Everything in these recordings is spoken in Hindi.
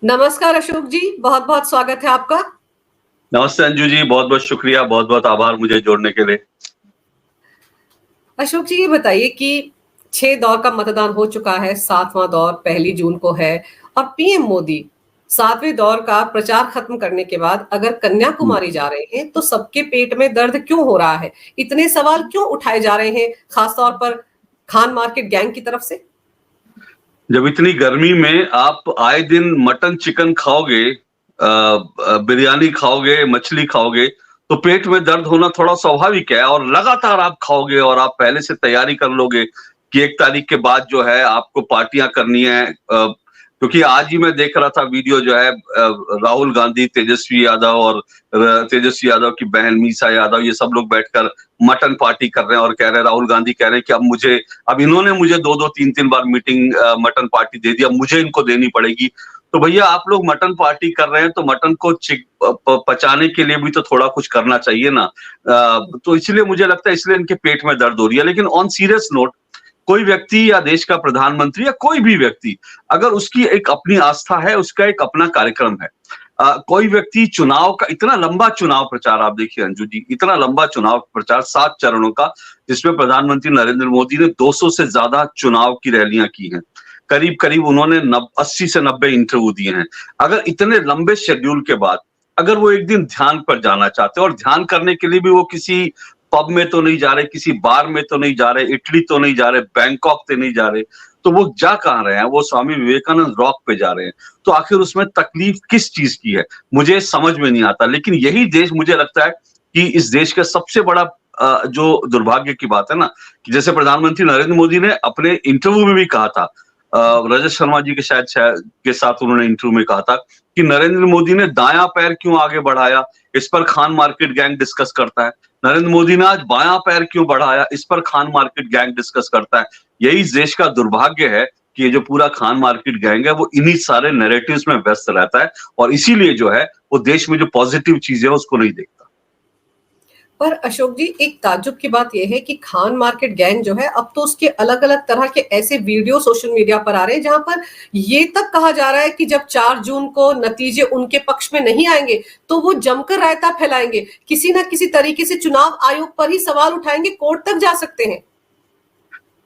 नमस्कार अशोक जी, बहुत बहुत स्वागत है आपका। नमस्ते अंजू जी, बहुत बहुत शुक्रिया, बहुत बहुत आभार मुझे जोड़ने के लिए। अशोक जी, ये बताइए कि 6 दौर का मतदान हो चुका है, 7वां दौर 1 जून को है और पीएम मोदी 7वें दौर का प्रचार खत्म करने के बाद अगर कन्याकुमारी जा रहे हैं तो सबके पेट में दर्द क्यों हो रहा है? इतने सवाल क्यों उठाए जा रहे हैं, खासतौर पर खान मार्केट गैंग की तरफ से? जब इतनी गर्मी में आप आए दिन मटन चिकन खाओगे, बिरयानी खाओगे, मछली खाओगे, तो पेट में दर्द होना थोड़ा स्वाभाविक है। और लगातार आप खाओगे और आप पहले से तैयारी कर लोगे कि 1 तारीख के बाद जो है आपको पार्टियां करनी है। क्योंकि आज ही मैं देख रहा था वीडियो जो है, राहुल गांधी, तेजस्वी यादव और तेजस्वी यादव की बहन मीसा यादव, ये सब लोग बैठकर मटन पार्टी कर रहे हैं और कह रहे हैं, राहुल गांधी कह रहे हैं कि अब इन्होंने मुझे 2-2 3-3 बार मीटिंग मटन पार्टी दे दिया, मुझे इनको देनी पड़ेगी। तो भैया आप लोग मटन पार्टी कर रहे हैं तो मटन को पचाने के लिए भी तो थोड़ा कुछ करना चाहिए ना। तो इसलिए मुझे लगता है इसलिए इनके पेट में दर्द हो रही है। लेकिन ऑन सीरियस नोट, कोई व्यक्ति या देश का प्रधानमंत्री या कोई भी व्यक्ति, अगर उसकी एक अपनी आस्था है, उसका एक अपना कार्यक्रम है। कोई व्यक्ति चुनाव का इतना लंबा चुनाव प्रचार, आप देखिए अंजू जी, इतना लंबा चुनाव प्रचार 7 चरणों का, जिसमें प्रधानमंत्री नरेंद्र मोदी ने 200 से ज्यादा चुनाव की रैलियां की हैं। करीब करीब उन्होंने 80 से 90 इंटरव्यू दिए हैं। अगर इतने लंबे शेड्यूल के बाद अगर वो एक दिन ध्यान पर जाना चाहते हैं, और ध्यान करने के लिए भी वो किसी पब में तो नहीं जा रहे, किसी बार में तो नहीं जा रहे, इटली तो नहीं जा रहे, बैंकॉक तो नहीं जा रहे, तो वो जा कहाँ रहे हैं? वो स्वामी विवेकानंद रॉक पे जा रहे हैं। तो आखिर उसमें तकलीफ किस चीज की है, मुझे समझ में नहीं आता। लेकिन यही देश, मुझे लगता है कि इस देश का सबसे बड़ा जो दुर्भाग्य की बात है ना, कि जैसे प्रधानमंत्री नरेंद्र मोदी ने अपने इंटरव्यू में भी कहा था, रजत शर्मा जी के शायद के साथ उन्होंने इंटरव्यू में कहा था कि नरेंद्र मोदी ने दायां पैर क्यों आगे बढ़ाया, इस पर खान मार्केट गैंग डिस्कस करता है। नरेंद्र मोदी ने आज बायां पैर क्यों बढ़ाया, इस पर खान मार्केट गैंग डिस्कस करता है। यही इस देश का दुर्भाग्य है कि ये जो पूरा खान मार्केट गैंग है वो इन्हीं सारे नैरेटिव्स में व्यस्त रहता है, और इसीलिए जो है वो देश में जो पॉजिटिव चीजें है उसको नहीं देखता। पर अशोक जी, एक ताज्जुब की बात यह है कि खान मार्केट गैंग जो है, अब तो उसके अलग अलग तरह के ऐसे वीडियो सोशल मीडिया पर आ रहे हैं जहां पर ये तक कहा जा रहा है कि जब 4 जून को नतीजे उनके पक्ष में नहीं आएंगे तो वो जमकर रायता फैलाएंगे, किसी ना किसी तरीके से चुनाव आयोग पर ही सवाल उठाएंगे, कोर्ट तक जा सकते हैं।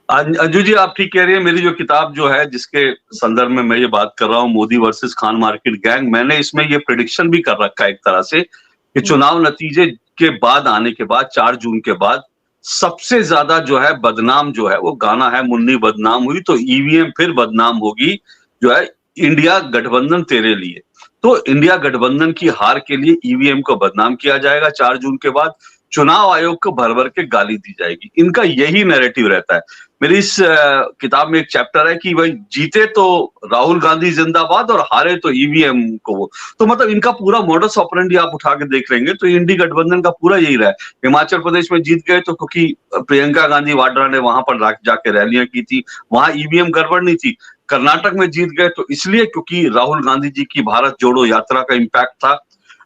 अंजू जी, आप ठीक कह रही है। मेरी जो किताब जो है, जिसके संदर्भ में मैं ये बात कर रहा हूँ, मोदी वर्सेस खान मार्केट गैंग, मैंने इसमें ये प्रिडिक्शन भी कर रखा है एक तरह से कि चुनाव नतीजे के बाद आने के बाद, 4 जून के बाद, सबसे ज्यादा जो है बदनाम जो है, वो गाना है मुन्नी बदनाम हुई तो ईवीएम फिर बदनाम होगी, जो है इंडिया गठबंधन तेरे लिए। तो इंडिया गठबंधन की हार के लिए ईवीएम को बदनाम किया जाएगा। 4 जून के बाद चुनाव आयोग को भर भर के गाली दी जाएगी। इनका यही नैरेटिव रहता है। मेरी इस किताब में एक चैप्टर है कि भाई जीते तो राहुल गांधी जिंदाबाद और हारे तो ईवीएम को वो। तो मतलब इनका पूरा मॉडस ऑपरेंडी आप उठा के देख लेंगे तो इंडी गठबंधन का पूरा यही रहा है। हिमाचल प्रदेश में जीत गए तो क्योंकि प्रियंका गांधी वाड्रा ने वहां पर जाके रैलियां की थी, वहां ईवीएम गड़बड़ नहीं थी। कर्नाटक में जीत गए तो इसलिए क्योंकि राहुल गांधी जी की भारत जोड़ो यात्रा का इम्पैक्ट था।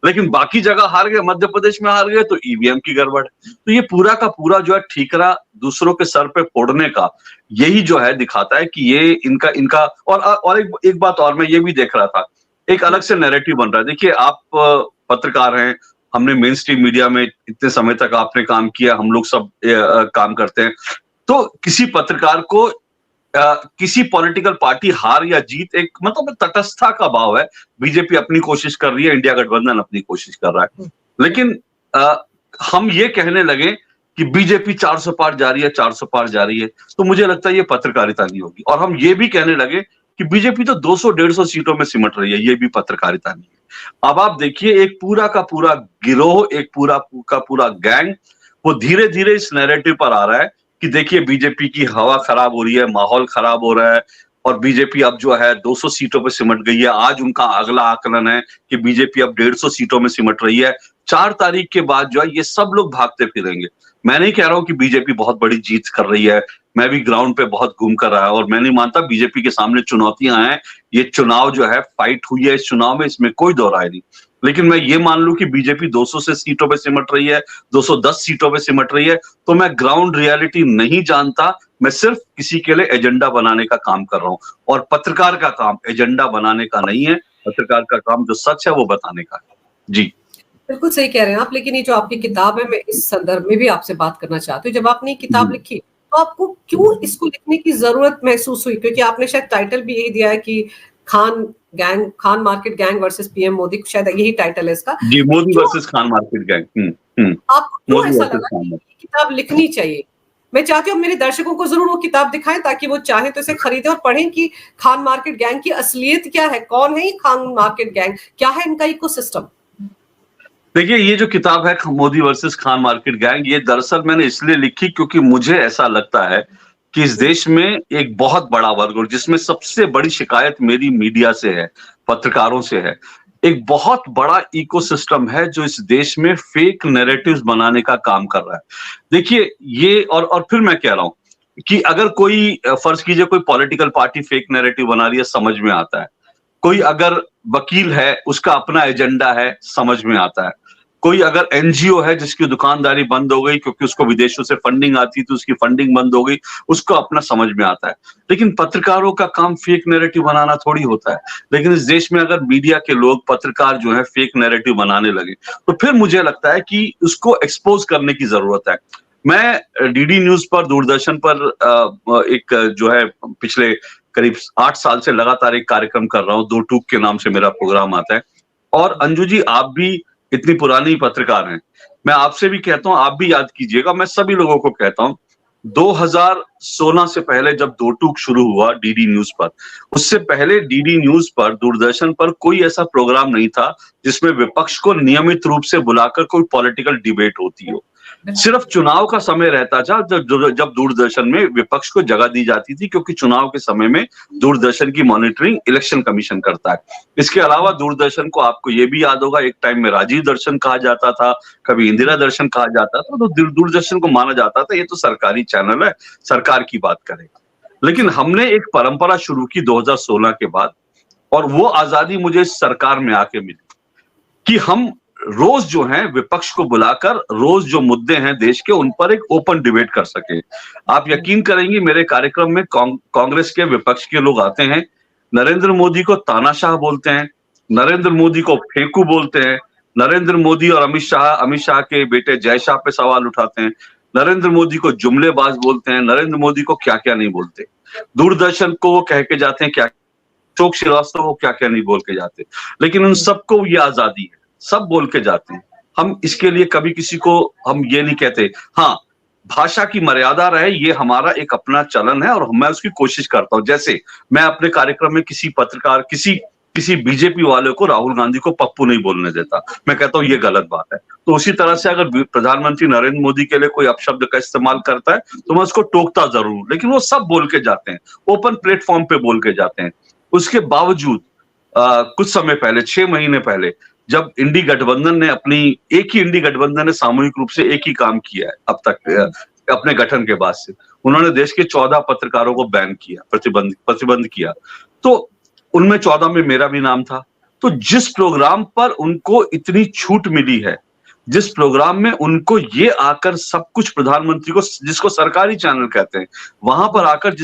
लेकिन बाकी जगह हार गए, मध्य प्रदेश में हार गए तो ईवीएम की गड़बड़। तो ये पूरा का पूरा जो है ठीकरा दूसरों के सर पे फोड़ने का, यही जो है दिखाता है कि ये इनका इनका और एक बात और मैं ये भी देख रहा था, एक अलग से नैरेटिव बन रहा है। देखिए, आप पत्रकार हैं, हमने मेन स्ट्रीम मीडिया में इतने समय तक आपने काम किया, हम लोग सब काम करते हैं। तो किसी पत्रकार को किसी पॉलिटिकल पार्टी हार या जीत, एक मतलब तटस्थता का भाव है। बीजेपी अपनी कोशिश कर रही है, इंडिया गठबंधन अपनी कोशिश कर रहा है। लेकिन हम ये कहने लगे कि बीजेपी 400 पार जा रही है, 400 पार जा रही है, तो मुझे लगता है ये पत्रकारिता नहीं होगी। और हम ये भी कहने लगे कि बीजेपी तो 200-150 सीटों में सिमट रही है, ये भी पत्रकारिता नहीं है। अब आप देखिए, एक पूरा का पूरा गिरोह, एक पूरा का पूरा गैंग, वो धीरे धीरे इस नैरेटिव पर आ रहा है कि देखिए बीजेपी की हवा खराब हो रही है, माहौल खराब हो रहा है, और बीजेपी अब जो है 200 सीटों पे सिमट गई है। आज उनका अगला आकलन है कि बीजेपी अब 150 सीटों में सिमट रही है। 4 तारीख के बाद जो है ये सब लोग भागते फिरेंगे। मैं नहीं कह रहा हूं कि बीजेपी बहुत बड़ी जीत कर रही है, मैं भी ग्राउंड पे बहुत घूम कर रहा है, और मैं नहीं मानता बीजेपी के सामने चुनौतियां हैं। ये चुनाव जो है, फाइट हुई है इस चुनाव में, इसमें कोई दो राय नहीं। लेकिन मैं ये मान लूं कि बीजेपी 200 से सीटों पे सिमट रही है, 210 सीटों पे सिमट रही है, तो मैं ग्राउंड रियलिटी नहीं जानता। मैं सिर्फ किसी के लिए एजेंडा बनाने का काम कर रहा हूं, और पत्रकार का काम एजेंडा बनाने का नहीं है, पत्रकार का काम जो सच है वो बताने का है। जी। बिल्कुल सही कह रहे हैं आप, लेकिन ये जो आपकी किताब है, मैं इस संदर्भ में भी आपसे बात करना चाहती हूँ। जब आपने ये किताब लिखी, तो आपको क्यों इसको लिखने की ज़रूरत महसूस हुई? क्योंकि आपने शायद टाइटल भी यही दिया है कि Khan Market gang versus PM Modi, शायद यही टाइटल है इसका। जी, तो मोदी क्यों वर्सेस खान मार्केट गैंग। आपको क्यों मोदी ऐसा वर्सेस लगा कि खान। ये किताब लिखनी चाहिए? मैं चाहती हूँ मेरे दर्शकों को ज़रूर वो किताब दिखाएँ, ताकि वो चाहें तो इसे खरीदें और पढ़ें कि खान मार्केट गैंग की असलियत क्या है? कौन है ये खान मार्केट गैंग? क्या है इनका इकोसिस्टम? देखिए, ये जो किताब है मोदी वर्सेस खान मार्केट गैंग, ये दरअसल मैंने इसलिए लिखी क्योंकि मुझे ऐसा लगता है कि इस देश में एक बहुत बड़ा वर्ग, और जिसमें सबसे बड़ी शिकायत मेरी मीडिया से है, पत्रकारों से है। एक बहुत बड़ा इकोसिस्टम है जो इस देश में फेक नैरेटिव्स बनाने का काम कर रहा है। देखिए, ये और फिर मैं कह रहा हूँ कि अगर कोई फर्ज़ कीजिए कोई पॉलिटिकल पार्टी फेक नैरेटिव बना रही है, समझ में आता है। कोई अगर वकील है, उसका अपना एजेंडा है, समझ में आता है। कोई अगर एनजीओ है जिसकी दुकानदारी बंद हो गई क्योंकि उसको विदेशों से फंडिंग आती थी, उसकी फंडिंग बंद हो गई, उसको अपना समझ में आता है। लेकिन पत्रकारों का काम फेक नैरेटिव बनाना थोड़ी होता है। लेकिन इस देश में अगर मीडिया के लोग, पत्रकार जो है फेक नैरेटिव बनाने लगे, तो फिर मुझे लगता है कि उसको एक्सपोज़ करने की ज़रूरत है। मैं डीडी न्यूज़ पर, दूरदर्शन पर एक जो है पिछले करीब 8 साल से लगातार एक कार्यक्रम कर रहा हूँ, दो टूक के नाम से मेरा प्रोग्राम आता है। और अंजू जी, आप भी इतनी पुरानी पत्रकार हैं। मैं आपसे भी कहता हूँ, आप भी याद कीजिएगा, मैं सभी लोगों को कहता हूँ, 2016 से पहले जब दो टूक शुरू हुआ डीडी न्यूज़ पर, उससे पहले डीडी न्यूज़ पर, दूरदर्शन पर कोई ऐसा प्रोग्राम नहीं था, जिसमें विपक्ष को नियमित रूप से बुलाकर कोई पॉलिटिकल डिबेट होती हो। सिर्फ चुनाव का समय रहता था जब दूरदर्शन में विपक्ष को जगह दी जाती थी, क्योंकि चुनाव के समय में दूरदर्शन की मॉनिटरिंग इलेक्शन कमीशन करता है। इसके अलावा दूरदर्शन को, आपको ये भी याद होगा, एक टाइम में राजीव दर्शन कहा जाता था, कभी इंदिरा दर्शन कहा जाता था, तो दूरदर्शन को माना जाता था ये तो सरकारी चैनल है, सरकार की बात करेगा। लेकिन हमने एक परंपरा शुरू की 2016 के बाद, और वो आजादी मुझे इस सरकार में आके मिली कि हम रोज जो है विपक्ष को बुलाकर रोज जो मुद्दे हैं देश के, उन पर एक ओपन डिबेट कर सके। आप यकीन करेंगे, मेरे कार्यक्रम में कांग्रेस के, विपक्ष के लोग आते हैं, नरेंद्र मोदी को तानाशाह बोलते हैं, नरेंद्र मोदी को फेंकू बोलते हैं, नरेंद्र मोदी और अमित शाह के बेटे जय शाह पे सवाल उठाते हैं, नरेंद्र मोदी को जुमलेबाज बोलते हैं, नरेंद्र मोदी को क्या क्या नहीं बोलते, दूरदर्शन को वो कह के जाते हैं क्या, अशोक श्रीवास्तव को क्या क्या नहीं बोल के जाते। लेकिन उन सबको ये आजादी है, सब बोल के जाते हैं। हम इसके लिए कभी किसी को हम ये नहीं कहते। हाँ, भाषा की मर्यादा रहे, ये हमारा एक अपना चलन है और मैं उसकी कोशिश करता हूँ। जैसे मैं अपने कार्यक्रम में किसी पत्रकार, किसी बीजेपी वाले को राहुल गांधी को पप्पू नहीं बोलने देता। मैं कहता हूँ ये गलत बात है। तो उसी तरह से अगर प्रधानमंत्री नरेंद्र मोदी के लिए कोई अपशब्द का इस्तेमाल करता है तो मैं उसको टोकता जरूर, लेकिन वो सब बोल के जाते हैं, ओपन प्लेटफॉर्म पे बोल के जाते हैं। उसके बावजूद कुछ समय पहले, 6 महीने पहले, जब इंडी गठबंधन ने एक ही इंडी गठबंधन ने सामूहिक रूप से एक ही काम किया है अब तक अपने गठन के बाद से, उन्होंने देश के 14 पत्रकारों को बैन किया, प्रतिबंध किया। तो उनमें 14 में मेरा भी नाम था। तो जिस प्रोग्राम पर उनको इतनी छूट मिली है, जिस प्रोग्राम में उनको ये आकर सब कुछ प्रधानमंत्री को, जिसको सरकारी चैनल कहते हैं, वहां पर आकर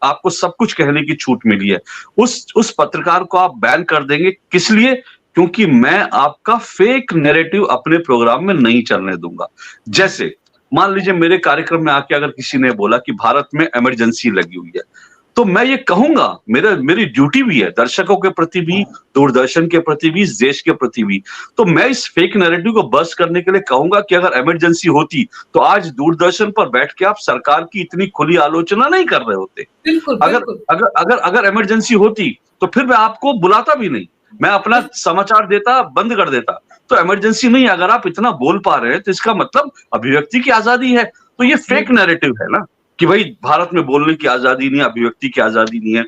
आपको सब कुछ कहने की छूट मिली है, उस पत्रकार को आप बैन कर देंगे। किस लिए? क्योंकि मैं आपका फेक नैरेटिव अपने प्रोग्राम में नहीं चलने दूंगा। जैसे मान लीजिए मेरे कार्यक्रम में आके अगर किसी ने बोला कि भारत में इमरजेंसी लगी हुई है, तो मैं ये कहूंगा, मेरी ड्यूटी भी है दर्शकों के प्रति भी, दूरदर्शन के प्रति भी, इस देश के प्रति भी। तो मैं इस फेक नैरेटिव को बस्ट करने के लिए कहूंगा कि अगर इमरजेंसी होती तो आज दूरदर्शन पर बैठ के आप सरकार की इतनी खुली आलोचना नहीं कर रहे होते। बिल्कुल, अगर बिल्कुल। अगर अगर इमरजेंसी होती तो फिर मैं आपको बुलाता भी नहीं, मैं अपना समाचार देता, बंद कर देता। तो इमरजेंसी नहीं, अगर आप इतना बोल पा रहे हैं तो इसका मतलब अभिव्यक्ति की आजादी है। तो ये फेक नैरेटिव है ना कि भाई भारत में बोलने की आजादी नहीं, अभिव्यक्ति की आजादी नहीं है।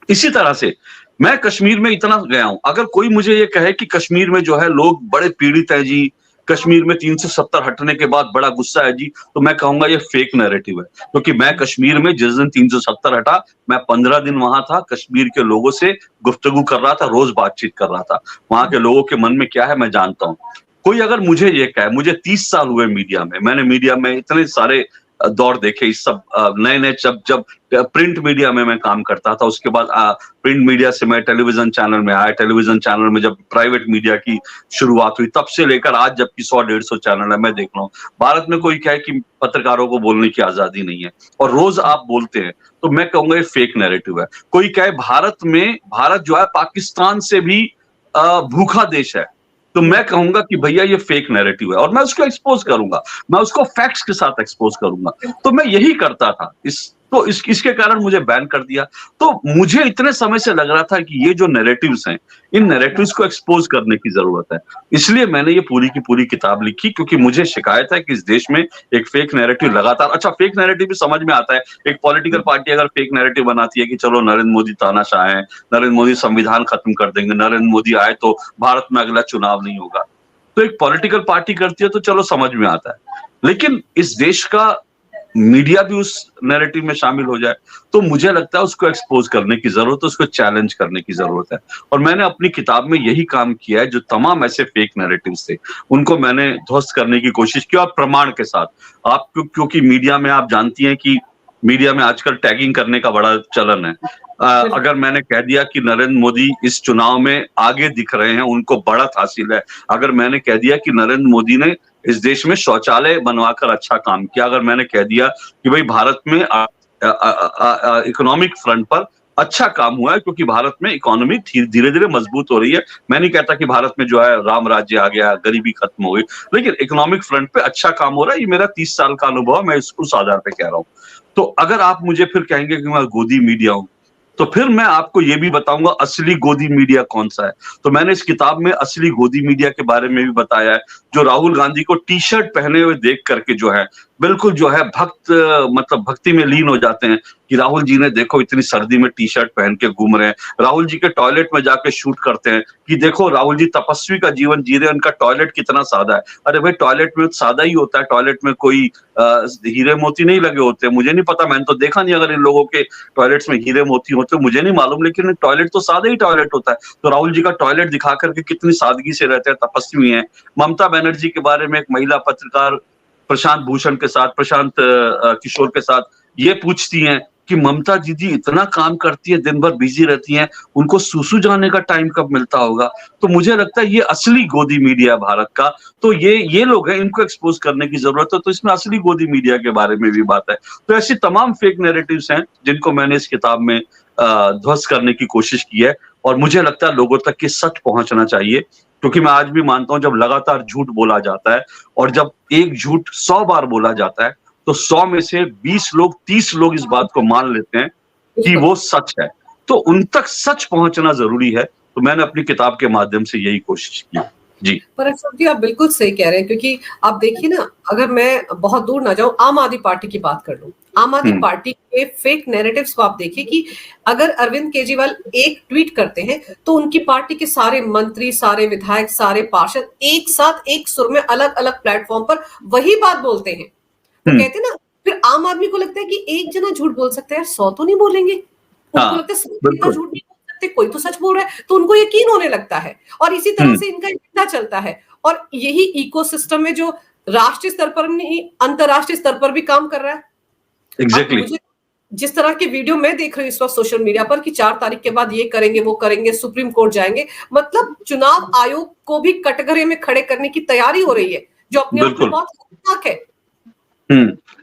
इसी तरह से मैं कश्मीर में इतना गया हूं, अगर कोई मुझे ये कहे कि कश्मीर में जो है लोग बड़े पीड़ित हैं जी, कश्मीर में 370 हटने के बाद बड़ा गुस्सा है जी, तो मैं कहूंगा ये फेक नैरेटिव है। क्योंकि मैं कश्मीर में जिस दिन 370 हटा, मैं 15 दिन वहां था, कश्मीर के लोगों से गुफ्तगू कर रहा था, रोज बातचीत कर रहा था। वहां के लोगों के मन में क्या है मैं जानता हूं। कोई अगर मुझे ये कहे, मुझे 30 साल हुए मीडिया में, मैंने मीडिया में इतने सारे दौर देखे इस सब नए-नए जब प्रिंट मीडिया में मैं काम करता था, उसके बाद प्रिंट मीडिया से मैं टेलीविजन चैनल में आया, टेलीविजन चैनल में जब प्राइवेट मीडिया की शुरुआत हुई, तब से लेकर आज जबकि 100-150 चैनल है, मैं देख रहा हूँ भारत में कोई क्या है कि पत्रकारों को बोलने की आजादी नहीं है और रोज आप बोलते हैं, तो मैं कहूंगा ये फेक नैरेटिव है। कोई क्या है भारत जो है पाकिस्तान से भी भूखा देश है, तो मैं कहूंगा कि भैया ये फेक नैरेटिव है और मैं उसको एक्सपोज करूंगा, मैं उसको फैक्ट्स के साथ एक्सपोज करूंगा। तो मैं यही करता था, इसके कारण मुझे बैन कर दिया। तो मुझे इतने समय से लग रहा था कि ये जो नैरेटिव्स हैं, इन नैरेटिव्स को एक्सपोज करने की जरूरत है, इसलिए मैंने ये पूरी की पूरी किताब लिखी, क्योंकि मुझे शिकायत है कि इस देश में एक फेक नैरेटिव लगातार, अच्छा फेक नैरेटिव भी समझ में आता है, एक पॉलिटिकल पार्टी अगर फेक नैरेटिव बनाती है कि चलो नरेंद्र मोदी तानाशाह है, नरेंद्र मोदी संविधान खत्म कर देंगे, नरेंद्र मोदी आए तो भारत में अगला चुनाव नहीं होगा, तो एक पॉलिटिकल पार्टी करती है तो चलो समझ में आता है। लेकिन इस देश का मीडिया भी उस नैरेटिव में शामिल हो जाए, तो मुझे लगता है उसको एक्सपोज करने की जरूरत है, उसको चैलेंज करने की जरूरत है। और मैंने अपनी किताब में यही काम किया है, जो तमाम ऐसे फेक नैरेटिव्स थे उनको मैंने ध्वस्त करने की कोशिश की, और प्रमाण के साथ। आप क्योंकि मीडिया में आप जानती हैं कि मीडिया में आजकल टैगिंग करने का बड़ा चलन है। अगर मैंने कह दिया कि नरेंद्र मोदी इस चुनाव में आगे दिख रहे हैं, उनको बढ़त हासिल है, अगर मैंने कह दिया कि नरेंद्र मोदी ने इस देश में शौचालय बनवाकर अच्छा काम किया, अगर मैंने कह दिया कि भाई भारत में इकोनॉमिक फ्रंट पर अच्छा काम हुआ है क्योंकि भारत में इकोनॉमी धीरे धीरे मजबूत हो रही है, मैं नहीं कहता कि भारत में जो है राम राज्य आ गया, गरीबी खत्म हो गई, लेकिन इकोनॉमिक फ्रंट पे अच्छा काम हो रहा है, ये मेरा 30 साल का अनुभव है, मैं उस आधार पे कह रहा हूँ। तो अगर आप मुझे फिर कहेंगे कि मैं गोदी मीडिया हूं, तो फिर मैं आपको ये भी बताऊंगा असली गोदी मीडिया कौन सा है। तो मैंने इस किताब में असली गोदी मीडिया के बारे में भी बताया है, जो राहुल गांधी को टी शर्ट पहने हुए देख करके जो है बिल्कुल जो है भक्ति में लीन हो जाते हैं कि राहुल जी ने देखो इतनी सर्दी में टी शर्ट पहन के घूम रहे हैं, राहुल जी के टॉयलेट में जाके शूट करते हैं कि देखो राहुल जी तपस्वी का जीवन जी रहे हैं, उनका टॉयलेट कितना सादा है। अरे भाई टॉयलेट में सादा ही होता है, टॉयलेट में कोई हीरे मोती नहीं लगे होते, मुझे नहीं पता, मैंने तो देखा नहीं अगर इन लोगों के टॉयलेट्स में हीरे मोती होते, मुझे नहीं मालूम, लेकिन टॉयलेट तो सादा ही टॉयलेट होता है। तो राहुल जी का टॉयलेट दिखा करके कितनी सादगी से रहते हैं, तपस्वी हैं। ममता बनर्जी के बारे में एक महिला पत्रकार प्रशांत भूषण के साथ, प्रशांत किशोर के साथ ये पूछती हैं कि ममता दीदी इतना काम करती है, दिन भर बिजी रहती हैं, उनको सुसु जाने का टाइम कब मिलता होगा। तो मुझे लगता है ये असली गोदी मीडिया भारत का, तो ये लोग हैं, इनको एक्सपोज करने की जरूरत है। तो इसमें असली गोदी मीडिया के बारे में भी बात है। तो ऐसी तमाम फेक नैरेटिव्स हैं जिनको मैंने इस किताब में ध्वस्त करने की कोशिश की है, और मुझे लगता है लोगों तक ये सच पहुंचना चाहिए, क्योंकि मैं आज भी मानता हूं जब लगातार झूठ बोला जाता है और जब एक झूठ 100 बार बोला जाता है, तो 100 में से 20 लोग 30 लोग इस बात को मान लेते हैं कि वो सच है। तो उन तक सच पहुंचना जरूरी है। तो मैंने अपनी किताब के माध्यम से यही कोशिश की जी। पर अशोक जी आप बिल्कुल सही कह रहे हैं, क्योंकि आप देखिए ना, अगर मैं बहुत दूर ना जाऊं, आम आदमी पार्टी की बात कर लूं, आम आदमी पार्टी के फेक नैरेटिव्स को आप देखिए कि अगर अरविंद केजरीवाल एक ट्वीट करते हैं तो उनकी पार्टी के सारे मंत्री, सारे विधायक, सारे पार्षद एक साथ एक सुर में अलग अलग प्लेटफॉर्म पर वही बात बोलते हैं। तो कहते हैं ना, फिर आम आदमी को लगता है कि एक जना झूठ बोल सकता है, 100 तो नहीं बोलेंगे। उनको लगता है झूठ नहीं, कोई तो सच बोल रहा है, तो उनको यकीन होने लगता है, और इसी तरह से इनका एजेंडा चलता है। और यही इकोसिस्टम में जो राष्ट्रीय स्तर पर नहीं अंतरराष्ट्रीय स्तर पर भी काम कर रहा है। एग्जैक्टली। जिस तरह के वीडियो मैं देख रही हूँ इस वक्त सोशल मीडिया पर कि 4 तारीख के बाद ये करेंगे, वो करेंगे, सुप्रीम कोर्ट जाएंगे, मतलब चुनाव आयोग को भी कटघरे में खड़े करने की तैयारी हो रही है, जो अपने आप में बहुत खतरनाक है।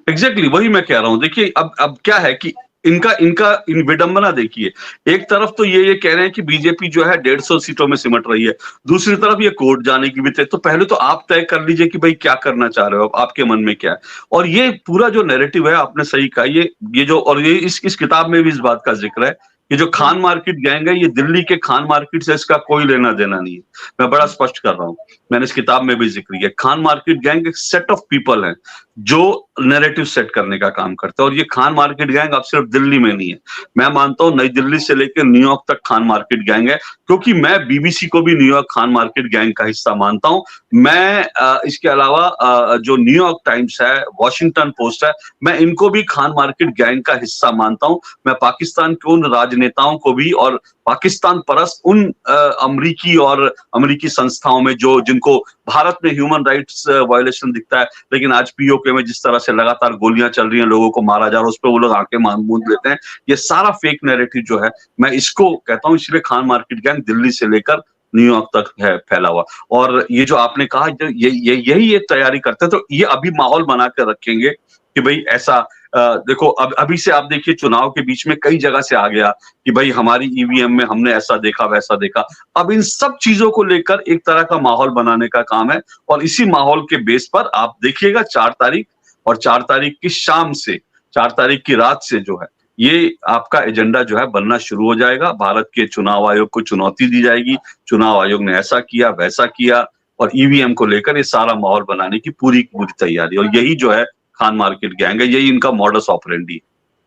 एग्जैक्टली वही मैं कह रहा हूं। देखिए अब क्या है कि इनका विडंबना देखिए, एक तरफ तो ये कह रहे हैं कि बीजेपी जो है 150 सीटों में सिमट रही है, दूसरी तरफ ये कोर्ट जाने की भी तय। तो पहले तो आप तय कर लीजिए कि भाई क्या करना चाह रहे हो, आपके मन में क्या है। और ये पूरा जो नैरेटिव है, आपने सही कहा, ये जो, और ये इस किताब में भी इस बात का जिक्र है, ये जो खान मार्केट गैंग है, ये दिल्ली के खान मार्केट से इसका कोई लेना देना नहीं है। मैं बड़ा स्पष्ट कर रहा हूं, मैंने इस किताब में भी जिक्र किया। खान मार्केट गैंग एक सेट ऑफ पीपल है जो नैरेटिव सेट करने का काम करता है, और ये खान मार्केट गैंग अब सिर्फ दिल्ली में नहीं है, मैं मानता हूं नई दिल्ली से लेकर न्यूयॉर्क तक खान मार्केट गैंग है, क्योंकि मैं बीबीसी को भी न्यूयॉर्क खान मार्केट गैंग का हिस्सा मानता हूं। मैं इसके अलावा जो न्यूयॉर्क टाइम्स है, वॉशिंगटन पोस्ट है, मैं इनको भी खान मार्केट गैंग का हिस्सा मानता हूं। मैं पाकिस्तान के उन राजनेताओं को भी और पाकिस्तान परस्त उन अमरीकी और अमरीकी संस्थाओं में जो जिनको भारत में ह्यूमन राइट्स वायलेशन दिखता है, लेकिन आज पीओके में जिस तरह से लगातार गोलियां चल रही हैं, लोगों को मारा जा रहा है, उस पर वो लोग आंखें मूंद लेते हैं। ये सारा फेक नैरेटिव जो है, मैं इसको कहता हूं, इसलिए खान मार्केट गैंग दिल्ली से लेकर न्यूयॉर्क तक है फैला हुआ। और ये जो आपने कहा, यही ये तैयारी करते हैं, तो ये अभी माहौल बना कर रखेंगे कि भाई ऐसा देखो, अभी से आप देखिए, चुनाव के बीच में कई जगह से आ गया कि भाई हमारी ईवीएम में हमने ऐसा देखा वैसा देखा। अब इन सब चीजों को लेकर एक तरह का माहौल बनाने का काम है, और इसी माहौल के बेस पर आप देखिएगा 4 तारीख और 4 तारीख की शाम से 4 तारीख की रात से जो है, ये आपका एजेंडा जो है बनना शुरू हो जाएगा। भारत के चुनाव आयोग को चुनौती दी जाएगी, चुनाव आयोग ने ऐसा किया वैसा किया, और ईवीएम को लेकर ये सारा माहौल बनाने की पूरी तैयारी, और यही जो है खान मार्केट गैंग है, यही इनका मॉडस ऑपरेंडी है।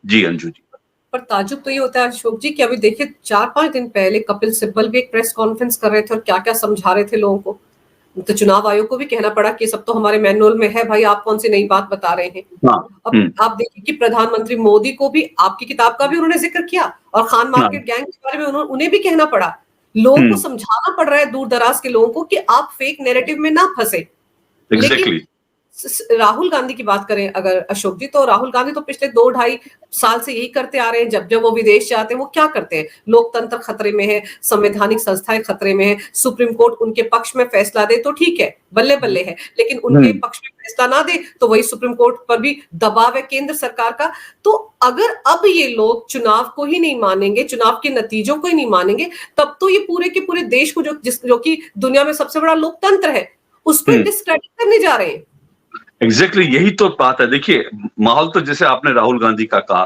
जी अंजू जी। पर ताजुब तो ये होता है अशोक जी कि अभी देखिए 4-5 दिन पहले कपिल सिब्बल भी एक प्रेस कॉन्फ्रेंस कर रहे थे और क्या क्या समझा रहे थे लोगों को। तो चुनाव आयोग को भी कहना पड़ा कि सब तो हमारे मैनुअल में है, भाई आप कौन सी नई बात बता रहे हैं। अब आप देखिए कि प्रधानमंत्री मोदी को भी आपकी किताब का भी उन्होंने जिक्र किया, और खान मार्केट गैंग के बारे में उन्हें भी कहना पड़ा। लोगों को समझाना पड़ रहा है, दूर दराज के लोगों को, कि आप फेक नैरेटिव में ना फंसे। लेकिन राहुल गांधी की बात करें अगर अशोक जी, तो राहुल गांधी तो पिछले 2-2.5 साल से यही करते आ रहे हैं। जब जब वो विदेश जाते हैं, वो क्या करते हैं? लोकतंत्र खतरे में है, संवैधानिक संस्थाएं खतरे में है, सुप्रीम कोर्ट उनके पक्ष में फैसला दे तो ठीक है, बल्ले बल्ले है, लेकिन उनके पक्ष में फैसला ना दे तो वही सुप्रीम कोर्ट पर भी दबाव है केंद्र सरकार का। तो अगर अब ये लोग चुनाव को ही नहीं मानेंगे, चुनाव के नतीजों को ही नहीं मानेंगे, तब तो ये पूरे के पूरे देश को जो कि दुनिया में सबसे बड़ा लोकतंत्र है, उस पर डिस्क्रेडिट करने जा रहे हैं। एग्जैक्टली यही तो बात है। देखिए, माहौल तो जैसे आपने राहुल गांधी का कहा,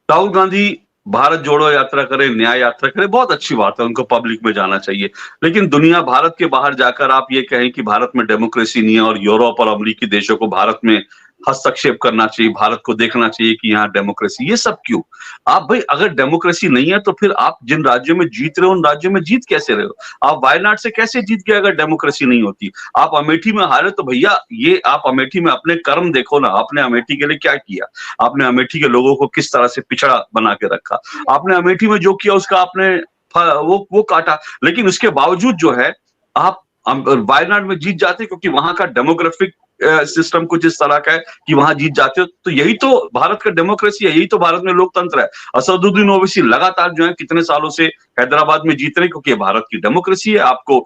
राहुल गांधी भारत जोड़ो यात्रा करे, न्याय यात्रा करे, बहुत अच्छी बात है, उनको पब्लिक में जाना चाहिए। लेकिन दुनिया, भारत के बाहर जाकर आप ये कहें कि भारत में डेमोक्रेसी नहीं है और यूरोप और अमेरिकी देशों को भारत में हस्तक्षेप करना चाहिए, भारत को देखना चाहिए कि यहाँ डेमोक्रेसी, ये सब क्यों? आप भाई अगर डेमोक्रेसी नहीं है तो फिर आप जिन राज्यों में जीत रहे हो उन राज्यों में जीत कैसे रहे हो? आप वायनाड से कैसे जीत गए अगर डेमोक्रेसी नहीं होती? आप अमेठी में हारे तो भैया ये आप अमेठी में अपने कर्म देखो ना, आपने अमेठी के लिए क्या किया? आपने अमेठी के लोगों को किस तरह से पिछड़ा बना के रखा? आपने अमेठी में जो किया उसका आपने वो काटा। लेकिन उसके बावजूद जो है आप वायनाड में जीत जाते क्योंकि वहां का डेमोग्राफिक सिस्टम कुछ इस तरह का है कि वहां जीत जाते हो। तो यही तो भारत का डेमोक्रेसी है, यही तो भारत में लोकतंत्र है। असदुद्दीन ओवैसी लगातार जो है कितने सालों से हैदराबाद में जीत रहे क्योंकि ये भारत की डेमोक्रेसी है। आपको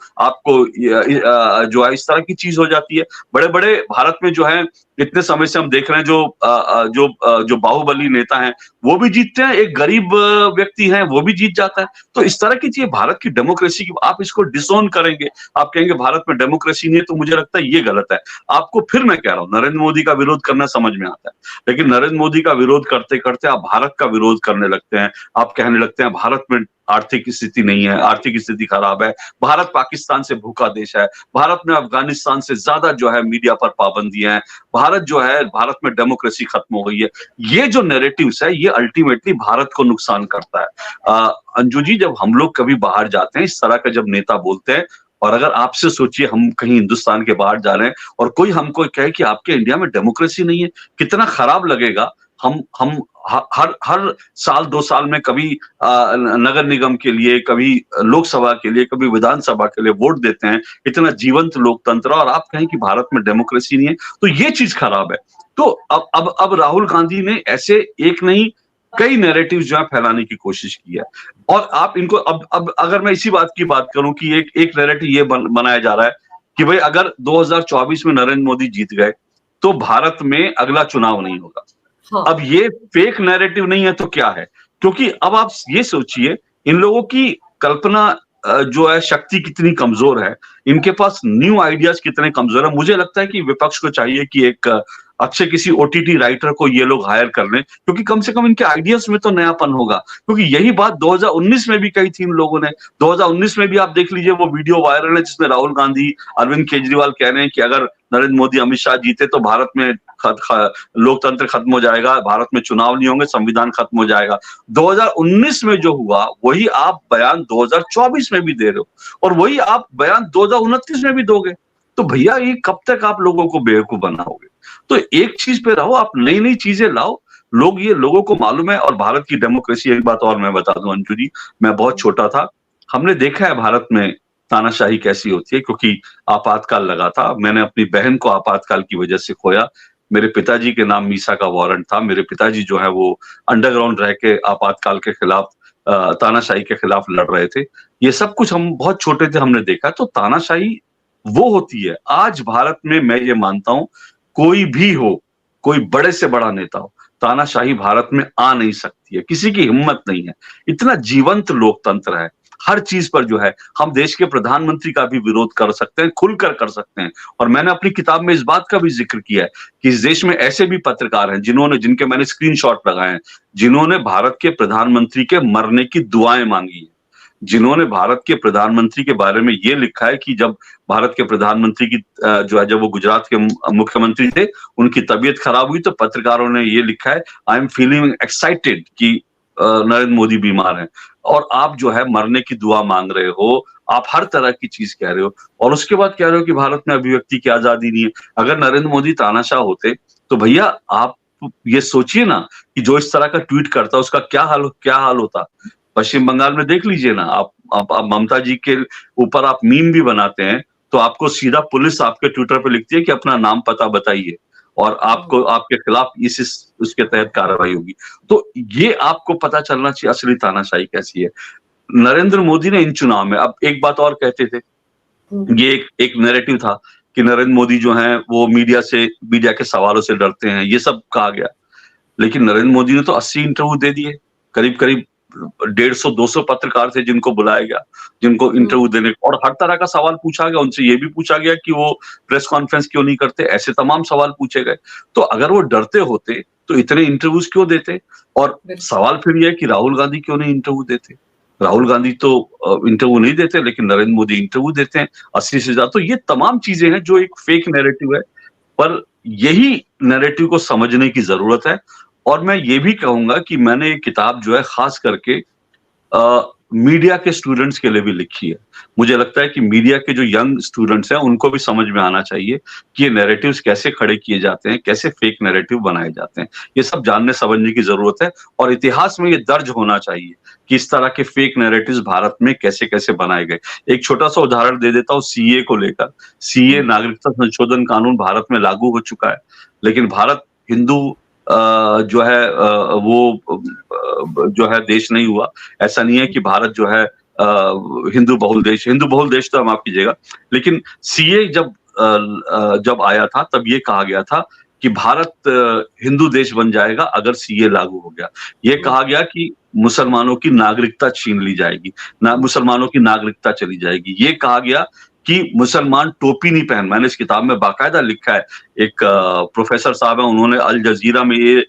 जो है इस तरह की चीज हो जाती है। बड़े बड़े भारत में जो है इतने समय से हम देख रहे हैं जो बाहुबली नेता हैं वो भी जीतते हैं, एक गरीब व्यक्ति है वो भी जीत जाता है। तो इस तरह की चीज भारत की डेमोक्रेसी की, आप इसको डिसोन करेंगे, आप कहेंगे भारत में डेमोक्रेसी नहीं है, तो मुझे लगता है ये गलत है। आपको फिर मैं कह रहा हूं, नरेंद्र मोदी का विरोध करना समझ में आता है, लेकिन नरेंद्र मोदी का विरोध करते करते आप भारत का विरोध करने लगते हैं। आप कहने लगते हैं भारत में आर्थिक स्थिति नहीं है, आर्थिक स्थिति खराब है, भारत पाकिस्तान से भूखा देश है, भारत में अफगानिस्तान से ज्यादा जो है मीडिया पर पाबंदियां हैं, भारत में डेमोक्रेसी खत्म हो गई है। ये जो नैरेटिव्स है ये अल्टीमेटली भारत को नुकसान करता है। अंजू जी, जब हम लोग कभी बाहर जाते हैं, इस तरह का जब नेता बोलते हैं, और अगर आपसे सोचिए हम कहीं हिंदुस्तान के बाहर जा रहे हैं और कोई हमको कहे कि आपके इंडिया में डेमोक्रेसी नहीं है, कितना खराब लगेगा। हम हर साल 2 साल में कभी नगर निगम के लिए, कभी लोकसभा के लिए, कभी विधानसभा के लिए वोट देते हैं, इतना जीवंत लोकतंत्र, और आप कहें कि भारत में डेमोक्रेसी नहीं है, तो ये चीज खराब है। तो अब राहुल गांधी ने ऐसे एक नहीं कई नैरेटिव जो है फैलाने की कोशिश की है। और आप इनको अब अगर मैं इसी बात की बात करूं कि एक नैरेटिव ये बनाया जा रहा है कि भाई अगर 2024 में नरेंद्र मोदी जीत गए तो भारत में अगला चुनाव नहीं होगा। हाँ। अब ये फेक नैरेटिव नहीं है तो क्या है? क्योंकि अब आप ये सोचिए, इन लोगों की कल्पना जो है शक्ति कितनी कमजोर है, इनके पास न्यू आइडियाज कितने कमजोर है। मुझे लगता है कि विपक्ष को चाहिए कि एक अच्छे किसी ओटीटी राइटर को ये लोग हायर कर लें, क्योंकि कम से कम इनके आइडियाज में तो नयापन होगा। क्योंकि यही बात 2019 में भी कही थी इन लोगों ने। 2019 में भी आप देख लीजिए, वो वीडियो वायरल है जिसमें राहुल गांधी, अरविंद केजरीवाल कह रहे हैं कि अगर नरेंद्र मोदी, अमित शाह जीते तो भारत में लोकतंत्र खत्म हो जाएगा, भारत में चुनाव नहीं होंगे, संविधान खत्म हो जाएगा। 2019 में जो हुआ वही आप बयान 2024 में भी दे रहे हो, और वही आप बयान 2029 में भी दोगे। तो भैया ये कब तक आप लोगों को बेवकूफ बनाओगे? तो एक चीज पे रहो, आप नई नई चीजें लाओ। लोगों को मालूम है। और भारत की डेमोक्रेसी, एक बात और मैं बता दूं अंजू जी, मैं बहुत छोटा था, हमने देखा है भारत में तानाशाही कैसी होती है, क्योंकि आपातकाल लगा था। मैंने अपनी बहन को आपातकाल की वजह से खोया। मेरे पिताजी के नाम मीसा का वारंट था। मेरे पिताजी जो है वो अंडरग्राउंड रह के आपातकाल के खिलाफ, तानाशाही के खिलाफ लड़ रहे थे। ये सब कुछ हम बहुत छोटे थे, हमने देखा। तो तानाशाही वो होती है। आज भारत में मैं ये मानता हूं, कोई भी हो, कोई बड़े से बड़ा नेता हो, तानाशाही भारत में आ नहीं सकती है, किसी की हिम्मत नहीं है। इतना जीवंत लोकतंत्र है, हर चीज पर जो है हम देश के प्रधानमंत्री का भी विरोध कर सकते हैं, खुलकर कर सकते हैं। और मैंने अपनी किताब में इस बात का भी जिक्र किया है कि इस देश में ऐसे भी पत्रकार हैं जिनके मैंने स्क्रीनशॉट लगाए हैं, जिन्होंने भारत के प्रधानमंत्री के मरने की दुआएं मांगी है, जिन्होंने भारत के प्रधानमंत्री के बारे में ये लिखा है कि जब भारत के प्रधानमंत्री की जो है, जब वो गुजरात के मुख्यमंत्री थे, उनकी तबीयत खराब हुई तो पत्रकारों ने ये लिखा है, आई एम फीलिंग एक्साइटेड कि नरेंद्र मोदी बीमार हैं, और आप जो है मरने की दुआ मांग रहे हो, आप हर तरह की चीज कह रहे हो, और उसके बाद कह रहे हो कि भारत में अभिव्यक्ति की आजादी नहीं है। अगर नरेंद्र मोदी तानाशाह होते तो भैया आप ये सोचिए ना कि जो इस तरह का ट्वीट करता उसका क्या हाल होता। पश्चिम बंगाल में देख लीजिए ना, आप ममता जी के ऊपर आप मीम भी बनाते हैं तो आपको सीधा पुलिस आपके ट्विटर पे लिखती है कि अपना नाम पता बताइए, और आपको आपके खिलाफ उसके तहत कार्रवाई होगी। तो ये आपको पता चलना चाहिए असली तानाशाही कैसी है। नरेंद्र मोदी ने इन चुनाव में, अब एक बात और कहते थे, ये एक नैरेटिव था कि नरेंद्र मोदी जो है वो मीडिया के सवालों से डरते हैं, ये सब कहा गया। लेकिन नरेंद्र मोदी ने तो 80 इंटरव्यू दे दिए, करीब करीब 150-200 पत्रकार थे जिनको बुलाया गया, जिनको इंटरव्यू देने, और हर तरह का सवाल पूछा गया। उनसे ये भी पूछा गया कि वो प्रेस कॉन्फ्रेंस क्यों नहीं करते, ऐसे तमाम सवाल पूछे गए। तो अगर वो डरते होते तो इतने इंटरव्यूज क्यों देते? और सवाल फिर यह है कि राहुल गांधी क्यों नहीं इंटरव्यू देते? राहुल गांधी तो इंटरव्यू नहीं देते, लेकिन नरेंद्र मोदी इंटरव्यू देते हैं 80 से ज्यादा। तो ये तमाम चीजें हैं जो एक फेक नैरेटिव है, पर यही नैरेटिव को समझने की जरूरत है। और मैं ये भी कहूंगा कि मैंने एक किताब जो है खास करके मीडिया के स्टूडेंट्स के लिए भी लिखी है। मुझे लगता है कि मीडिया के जो यंग स्टूडेंट्स हैं उनको भी समझ में आना चाहिए कि ये नैरेटिव्स कैसे खड़े किए जाते हैं, कैसे फेक नैरेटिव बनाए जाते हैं। ये सब जानने समझने की जरूरत है, और इतिहास में ये दर्ज होना चाहिए कि इस तरह के फेक नैरेटिव्स भारत में कैसे कैसे बनाए गए। एक छोटा सा उदाहरण दे देता हूँ सीए को लेकर। सीए, नागरिकता संशोधन कानून, भारत में लागू हो चुका है, लेकिन भारत हिंदू जो है वो जो है देश नहीं हुआ। ऐसा नहीं है कि भारत जो है हिंदू बहुल देश तो माफ कीजिएगा, लेकिन सीए जब आया था तब ये कहा गया था कि भारत हिंदू देश बन जाएगा अगर सीए लागू हो गया। ये कहा गया कि मुसलमानों की नागरिकता छीन ली जाएगी, मुसलमानों की नागरिकता चली जाएगी। ये कहा गया कि मुसलमान टोपी नहीं पहन। मैंने इस किताब में बाकायदा लिखा है, एक प्रोफेसर साहब है, उन्होंने अल जजीरा में ये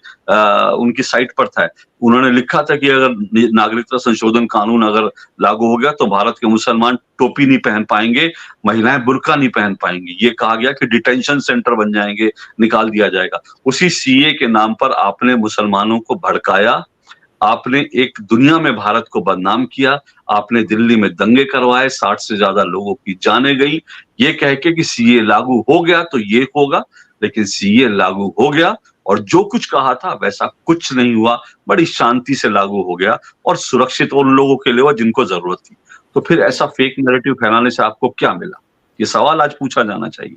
उनकी साइट पर था, उन्होंने लिखा था कि अगर नागरिकता संशोधन कानून अगर लागू हो गया तो भारत के मुसलमान टोपी नहीं पहन पाएंगे, महिलाएं बुर्का नहीं पहन पाएंगी। ये कहा गया कि डिटेंशन सेंटर बन जाएंगे, निकाल दिया जाएगा। उसी सीए के नाम पर आपने मुसलमानों को भड़काया, आपने एक दुनिया में भारत को बदनाम किया, आपने दिल्ली में दंगे करवाए, 60 से ज्यादा लोगों की जानें गई, ये कह के कि सीए लागू हो गया तो ये होगा। लेकिन सीए लागू हो गया और जो कुछ कहा था वैसा कुछ नहीं हुआ, बड़ी शांति से लागू हो गया और सुरक्षित उन लोगों के लिए हुआ जिनको जरूरत थी। तो फिर ऐसा फेक नैरेटिव फैलाने से आपको क्या मिला? ये सवाल आज पूछा जाना चाहिए।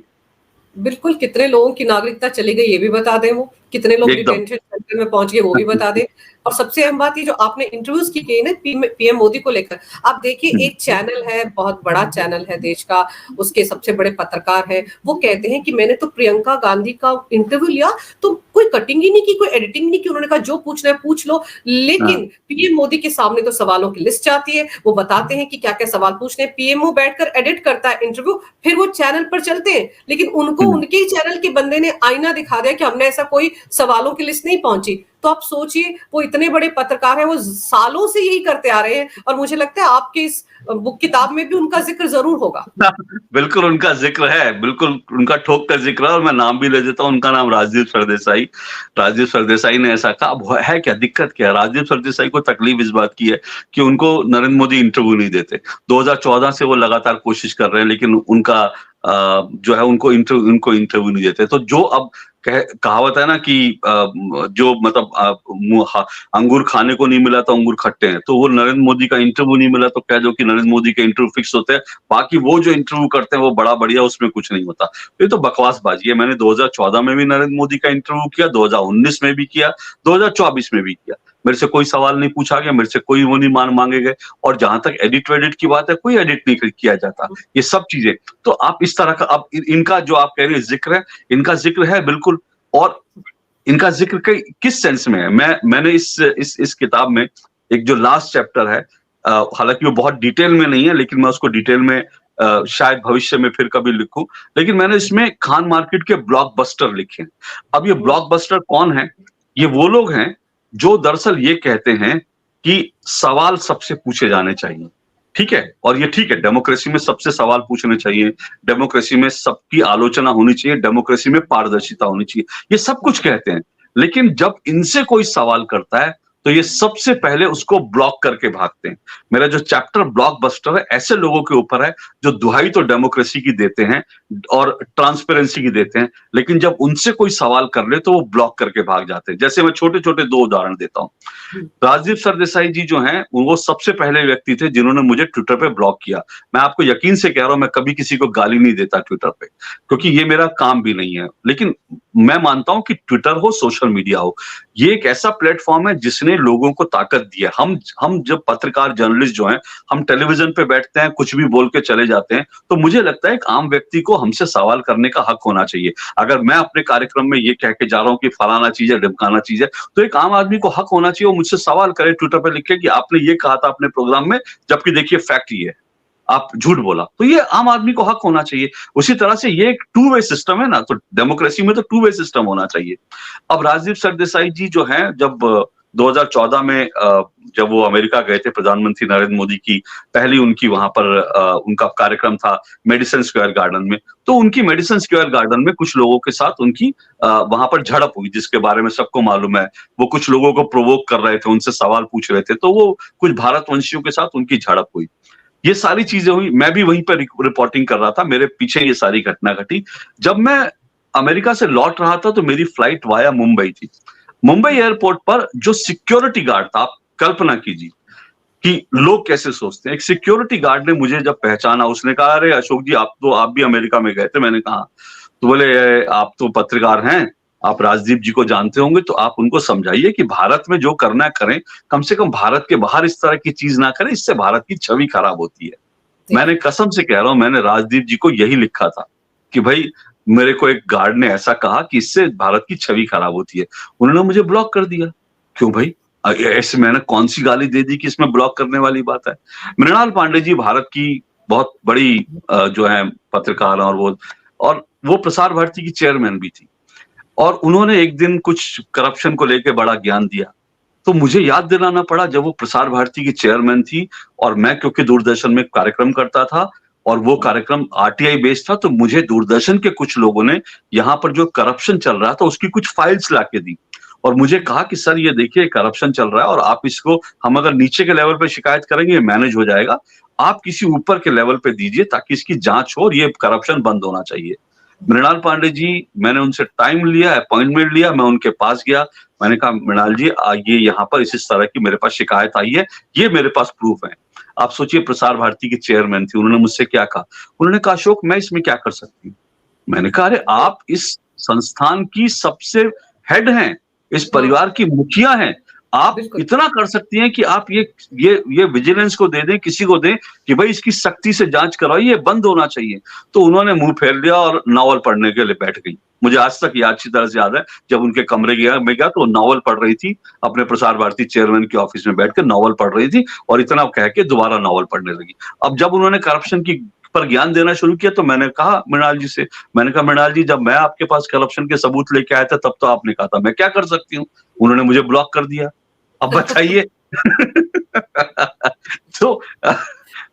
बिल्कुल, कितने लोगों की नागरिकता चली गई ये भी बता दें वो, कितने लोग डिटेंशन सेंटर में पहुंच गए वो भी बता दें। और सबसे अहम बात ये जो आपने इंटरव्यूज की ना पीएम मोदी को लेकर, आप देखिए एक चैनल है, बहुत बड़ा चैनल है देश का, उसके सबसे बड़े पत्रकार हैं, वो कहते हैं कि मैंने तो प्रियंका गांधी का इंटरव्यू लिया तो कोई कटिंग ही नहीं की, कोई एडिटिंग नहीं की, उन्होंने कहा जो पूछना है पूछ लो। लेकिन पीएम मोदी के सामने तो सवालों की लिस्ट आती है, वो बताते हैं कि क्या क्या सवाल पूछने, पीएमओ बैठकर एडिट करता है इंटरव्यू, फिर वो चैनल पर चलते हैं। लेकिन उनको उनके ही चैनल के बंदे ने आईना दिखा दिया कि हमने ऐसा कोई सवालों की लिस्ट नहीं पहुंची। तो आप सोचिए, वो इतने बड़े पत्रकार हैं, वो सालों से यही करते आ रहे हैं, और मुझे लगता है आपके इस बुक किताब में भी उनका जिक्र जरूर होगा। बिल्कुल उनका जिक्र है, बिल्कुल उनका ठोक कर जिक्र है, और मैं नाम भी ले देता हूँ, उनका नाम राजदीप सरदेसाई। राजदीप सरदेसाई ने ऐसा कहा। अब है क्या दिक्कत, क्या राजदीप सरदेसाई को तकलीफ इस बात की है कि उनको नरेंद्र मोदी इंटरव्यू नहीं देते। 2014 से वो लगातार कोशिश कर रहे हैं, लेकिन उनका जो है उनको इंटरव्यू नहीं देते। तो जो अब कहावत है ना कि जो मतलब अंगूर खाने को नहीं मिला तो अंगूर खट्टे हैं, तो वो नरेंद्र मोदी का इंटरव्यू नहीं मिला तो कह दो कि नरेंद्र मोदी के इंटरव्यू फिक्स होते हैं, बाकी वो जो इंटरव्यू करते हैं वो बड़ा बढ़िया, उसमें कुछ नहीं होता। ये तो बकवासबाजी है। मैंने 2014 में भी नरेंद्र मोदी का इंटरव्यू किया, 2019 में भी किया, 2024 में भी किया। मेरे से कोई सवाल नहीं पूछा गया, मेरे से कोई वो नहीं मांगे गए। और जहां तक एडिट वेडिट की बात है, कोई एडिट नहीं किया जाता, ये सब चीजें। तो आप इस तरह का, अब इनका जो आप कह रहे हैं जिक्र है, इनका जिक्र है बिल्कुल। और इनका जिक्र किस सेंस में है, मैंने इस किताब में एक जो लास्ट चैप्टर है, हालांकि वो बहुत डिटेल में नहीं है, लेकिन मैं उसको डिटेल में शायद भविष्य में फिर कभी लिखूं, लेकिन मैंने इसमें खान मार्केट के ब्लॉकबस्टर लिखे। अब ये ब्लॉकबस्टर कौन है? ये वो लोग हैं जो दरअसल ये कहते हैं कि सवाल सबसे पूछे जाने चाहिए, ठीक है, और ये ठीक है, डेमोक्रेसी में सबसे सवाल पूछने चाहिए, डेमोक्रेसी में सबकी आलोचना होनी चाहिए, डेमोक्रेसी में पारदर्शिता होनी चाहिए, ये सब कुछ कहते हैं। लेकिन जब इनसे कोई सवाल करता है तो ये सबसे पहले उसको ब्लॉक करके भागते हैं। मेरा जो चैप्टर ब्लॉकबस्टर है, ऐसे लोगों के ऊपर है जो दुहाई तो डेमोक्रेसी की देते हैं और ट्रांसपेरेंसी की देते हैं, लेकिन जब उनसे कोई सवाल कर ले तो वो ब्लॉक करके भाग जाते हैं। जैसे मैं छोटे छोटे 2 उदाहरण देता हूँ। राजदीप सरदेसाई जी जो हैं, वो सबसे पहले व्यक्ति थे जिन्होंने मुझे ट्विटर पे ब्लॉक किया। मैं आपको यकीन से कह रहा हूं, मैं कभी किसी को गाली नहीं देता ट्विटर पे, क्योंकि ये मेरा काम भी नहीं है। लेकिन मैं मानता हूं कि ट्विटर हो, सोशल मीडिया हो, ये एक ऐसा प्लेटफॉर्म है जिसने लोगों को ताकत दी है। हम जब पत्रकार जर्नलिस्ट जो हैं, हम टेलीविजन पे बैठते हैं, कुछ भी बोल के चले जाते हैं, तो मुझे लगता है एक आम व्यक्ति को हमसे सवाल करने का हक होना चाहिए। अगर मैं अपने कार्यक्रम में ये कह के जा रहा हूं कि फलाना चीज है, ढिमकाना चीज है, तो एक आम आदमी को हक होना चाहिए, वो मुझसे सवाल करे, ट्विटर पे लिखे कि आपने ये कहा था अपने प्रोग्राम में, जबकि देखिए फैक्ट ये है, आप झूठ बोला। तो ये आम आदमी को हक होना चाहिए। उसी तरह से ये एक टू वे सिस्टम है ना, तो डेमोक्रेसी में तो टू वे सिस्टम होना चाहिए। अब राजदीप सरदेसाई जी जो हैं, जब 2014 में जब वो अमेरिका गए थे, प्रधानमंत्री नरेंद्र मोदी की पहली उनकी वहां पर उनका कार्यक्रम था मेडिसन स्क्वायर गार्डन में, तो उनकी मेडिसन स्क्वायर गार्डन में कुछ लोगों के साथ उनकी वहां पर झड़प हुई, जिसके बारे में सबको मालूम है। वो कुछ लोगों को प्रोवोक कर रहे थे, उनसे सवाल पूछ रहे थे, तो वो कुछ भारतवंशियों के साथ उनकी झड़प हुई। ये सारी चीजें हुई, मैं भी वहीं पर रिपोर्टिंग कर रहा था, मेरे पीछे ये सारी घटना घटी। जब मैं अमेरिका से लौट रहा था तो मेरी फ्लाइट वाया मुंबई थी। मुंबई एयरपोर्ट पर जो सिक्योरिटी गार्ड था, आप कल्पना कीजिए कि लोग कैसे सोचते हैं। एक सिक्योरिटी गार्ड ने मुझे जब पहचाना, उसने कहा, अरे अशोक जी, आप भी अमेरिका में गए थे? मैंने कहा। तो बोले, आप तो पत्रकार हैं, आप राजदीप जी को जानते होंगे, तो आप उनको समझाइए कि भारत में जो करना है करें, कम से कम भारत के बाहर इस तरह की चीज ना करें, इससे भारत की छवि खराब होती है। मैंने कसम से कह रहा हूं, मैंने राजदीप जी को यही लिखा था कि भाई, मेरे को एक गार्ड ने ऐसा कहा कि इससे भारत की छवि खराब होती है। उन्होंने मुझे ब्लॉक कर दिया। क्यों भाई? ऐसे मैंने कौन सी गाली दे दी कि इसमें ब्लॉक करने वाली बात है? मृणाल पांडे जी भारत की बहुत बड़ी जो है पत्रकार, और वो प्रसार भारती की चेयरमैन भी थी, और उन्होंने एक दिन कुछ करप्शन को लेकर बड़ा ज्ञान दिया। तो मुझे याद दिलाना पड़ा, जब वो प्रसार भारती की चेयरमैन थी और मैं क्योंकि दूरदर्शन में कार्यक्रम करता था और वो कार्यक्रम आरटीआई बेस्ड था, तो मुझे दूरदर्शन के कुछ लोगों ने यहाँ पर जो करप्शन चल रहा था उसकी कुछ फाइल्स लाके दी और मुझे कहा कि सर, ये देखिए करप्शन चल रहा है और आप इसको, हम अगर नीचे के लेवल पे शिकायत करेंगे ये मैनेज हो जाएगा, आप किसी ऊपर के लेवल पे दीजिए ताकि इसकी जांच हो और ये करप्शन बंद होना चाहिए। मृणाल पांडे जी, मैंने उनसे टाइम लिया, अपॉइंटमेंट लिया, मैं उनके पास गया, मैंने कहा, मृणाल जी, ये यहाँ पर इस तरह की मेरे पास शिकायत आई है, ये मेरे पास प्रूफ है। आप सोचिए, प्रसार भारती की चेयरमैन थी, उन्होंने मुझसे क्या कहा? उन्होंने कहा, अशोक, मैं इसमें क्या कर सकती हूँ? मैंने कहा, अरे आप इस संस्थान की सबसे हेड हैं, इस परिवार की मुखिया हैं, आप इतना कर सकती हैं कि आप ये विजिलेंस को दे दें, किसी को दें कि भाई इसकी सख्ती से जांच करवाइए, ये बंद होना चाहिए। तो उन्होंने मुंह फेर लिया और नॉवल पढ़ने के लिए बैठ गई। मुझे आज तक ये अच्छी तरह से याद है, जब उनके कमरे में गया तो वो नॉवल पढ़ रही थी, अपने प्रसार भारती चेयरमैन के ऑफिस में बैठकर नॉवल पढ़ रही थी और इतना कह के दोबारा नॉवल पढ़ने लगी। अब जब उन्होंने करप्शन की पर ज्ञान देना शुरू किया तो मैंने कहा मृणाल जी से, मैंने कहा, मृणाल जी, जब मैं आपके पास करप्शन के सबूत लेके आया था तब तो आपने कहा था मैं क्या कर सकती हूँ? उन्होंने मुझे ब्लॉक कर दिया। अब बताइए। तो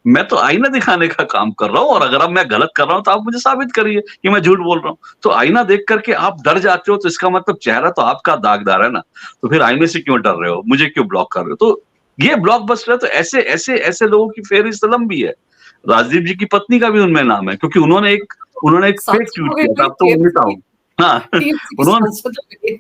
मैं तो आईना दिखाने का काम कर रहा हूं और अगर अब मैं गलत कर रहा हूं तो आप मुझे साबित करिए कि मैं झूठ बोल रहा हूं। तो आईना देख करके आप डर जाते हो तो इसका मतलब चेहरा तो आपका दागदार है ना, तो फिर आईने से क्यों डर रहे हो? मुझे क्यों ब्लॉक कर रहे हो? तो ये ब्लॉकबस्टर है। तो ऐसे ऐसे ऐसे लोगों की फेहरिस्त लंबी है। राजदीप जी की पत्नी का भी उनमें नाम है, क्योंकि उन्होंने एक फेक ट्वीट किया था। अब तो मिटाऊं, हाँ, टीएमसी के उन्होंने सांसदों के।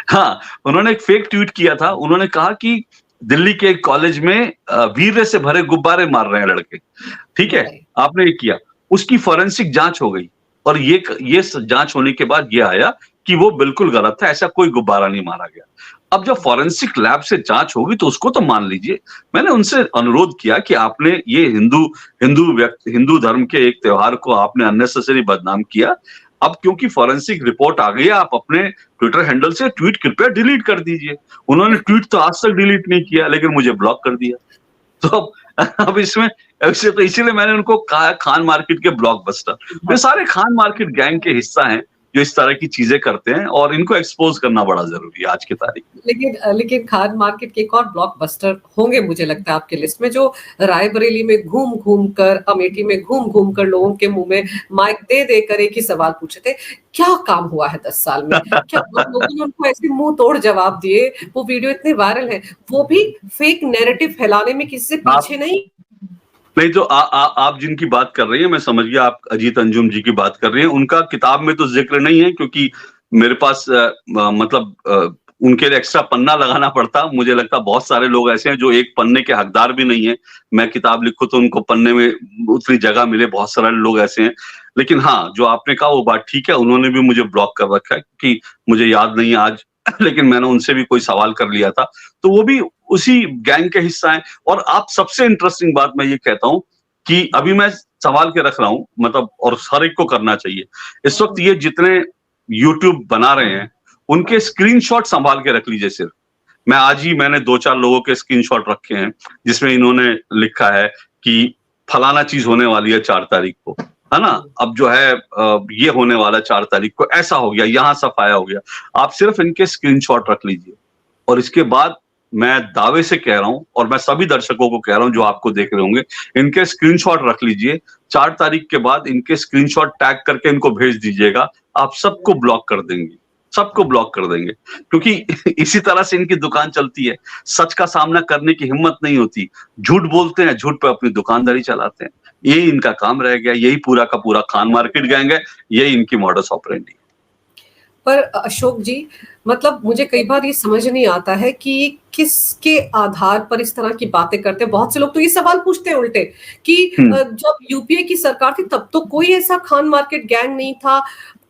हाँ, उन्होंने एक फेक ट्वीट किया था। उन्होंने कहा कि दिल्ली के एक कॉलेज में वीर्य से भरे गुब्बारे मार रहे हैं लड़के। ठीक है? बताइए। आपने ये किया। उसकी फोरेंसिक जाँच हो गई और ये जाँच होने के बाद ये आया कि वो बिल्कुल गलत था, ऐसा कोई गुब्बारा नहीं मारा गया। अब जब फोरेंसिक लैब से जाँच होगी तो उसको तो मान लीजिए। मैंने उनसे अनुरोध किया कि आपने ये हिंदू धर्म के एक त्योहार को आपने अननेसेसरी बदनाम किया। अब क्योंकि फोरेंसिक रिपोर्ट आ गई है, आप अपने ट्विटर हैंडल से ट्वीट कृपया डिलीट कर दीजिए। उन्होंने ट्वीट तो आज तक डिलीट नहीं किया, लेकिन मुझे ब्लॉक कर दिया। तो अब इसमें ऐसे तो इसीलिए मैंने उनको कहा खान मार्केट के ब्लॉकबस्टर। ये बहुत सारे खान मार्केट गैंग के हिस्सा हैं, जो इस तरह की चीजें करते हैं और इनको एक्सपोज करना बड़ा जरूरी है आज की तारीख में। लेकिन खान मार्केट के एक और ब्लॉकबस्टर होंगे मुझे लगता है आपके लिस्ट में, जो रायबरेली में घूम-घूम कर, अमेठी में घूम-घूम कर लोगों के मुँह में माइक दे कर एक ही सवाल पूछे थे, क्या काम हुआ है 10 साल में? क्या आप लोगों ने उनको ऐसे मुँह तोड़ जवाब दिए? वो वीडियो इतने वायरल है, वो भी फेक नैरेटिव फैलाने में किसी से आप पीछे नहीं। नहीं तो आप जिनकी बात कर रही हैं, मैं समझ गया आप अजीत अंजुम जी की बात कर रही हैं। उनका किताब में तो ज़िक्र नहीं है क्योंकि मेरे पास मतलब उनके लिए एक्स्ट्रा पन्ना लगाना पड़ता। मुझे लगता है बहुत सारे लोग ऐसे हैं जो एक पन्ने के हकदार भी नहीं है। मैं किताब लिखूँ तो उनको पन्ने में उतनी जगह मिले, बहुत सारे लोग ऐसे हैं। लेकिन हाँ, जो आपने कहा वो बात ठीक है, उन्होंने भी मुझे ब्लॉक कर रखा है क्योंकि मुझे याद नहीं है आज लेकिन मैंने उनसे भी कोई सवाल कर लिया था। तो वो भी उसी गैंग के हिस्सा हैं और आप सबसे इंटरेस्टिंग बात मैं ये कहता हूँ कि अभी मैं सवाल के रख रहा हूँ मतलब और हर एक को करना चाहिए। इस वक़्त ये जितने यूट्यूब बना रहे हैं, उनके स्क्रीनशॉट सँभाल के रख लीजिए सिर्फ। मैंने 2-4 लोगों के स्क्रीनशॉट रखे हैं, जिसमें इन्होंने लिखा है कि फलाना चीज़ होने वाली है 4 तारीख को, है ना? अब जो है ये होने वाला है 4 तारीख को, ऐसा हो गया, यहाँ सफाया हो गया। आप सिर्फ इनके स्क्रीनशॉट रख लीजिए और इसके बाद मैं दावे से कह रहा हूँ और मैं सभी दर्शकों को कह रहा हूँ जो आपको देख रहे होंगे, इनके स्क्रीनशॉट रख लीजिए। 4 तारीख के बाद इनके स्क्रीनशॉट टैग करके इनको भेज दीजिएगा, आप सबको ब्लॉक कर देंगे। सबको ब्लॉक कर देंगे क्योंकि इसी तरह से इनकी दुकान चलती है। सच का सामना करने की हिम्मत नहीं होती। झूठ बोलते हैं, झूठ पे अपनी दुकानदारी चलाते हैं। यही इनका काम रह गया, यही पूरा का पूरा खान मार्केट गैंग है, यही इनकी मॉडस ऑपरेंडी। पर अशोक जी, मतलब मुझे कई बार ये समझ नहीं आता है कि किसके आधार पर इस तरह की बातें करते हैं। बहुत से लोग तो ये सवाल पूछते हैं उल्टे कि हुँ। जब यूपीए की सरकार थी तब तो कोई ऐसा खान मार्केट गैंग नहीं था।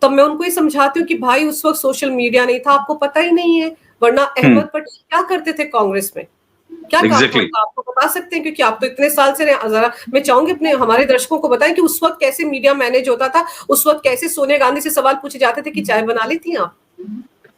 तब मैं उनको ये समझाती हूँ कि भाई उस वक़्त सोशल मीडिया नहीं था, आपको पता ही नहीं है। वरना हुँ, अहमद पटेल क्या करते थे कांग्रेस में? क्या काम था एग्ज़ैक्टली। उनका? आपको बता सकते हैं क्योंकि आप तो इतने साल से रहे। ज़रा मैं चाहूँगी अपने हमारे दर्शकों को बताएँ कि उस वक़्त कैसे मीडिया मैनेज होता था? उस वक़्त कैसे सोनिया गांधी से सवाल पूछे जाते थे कि चाय बना लेती हैं आप?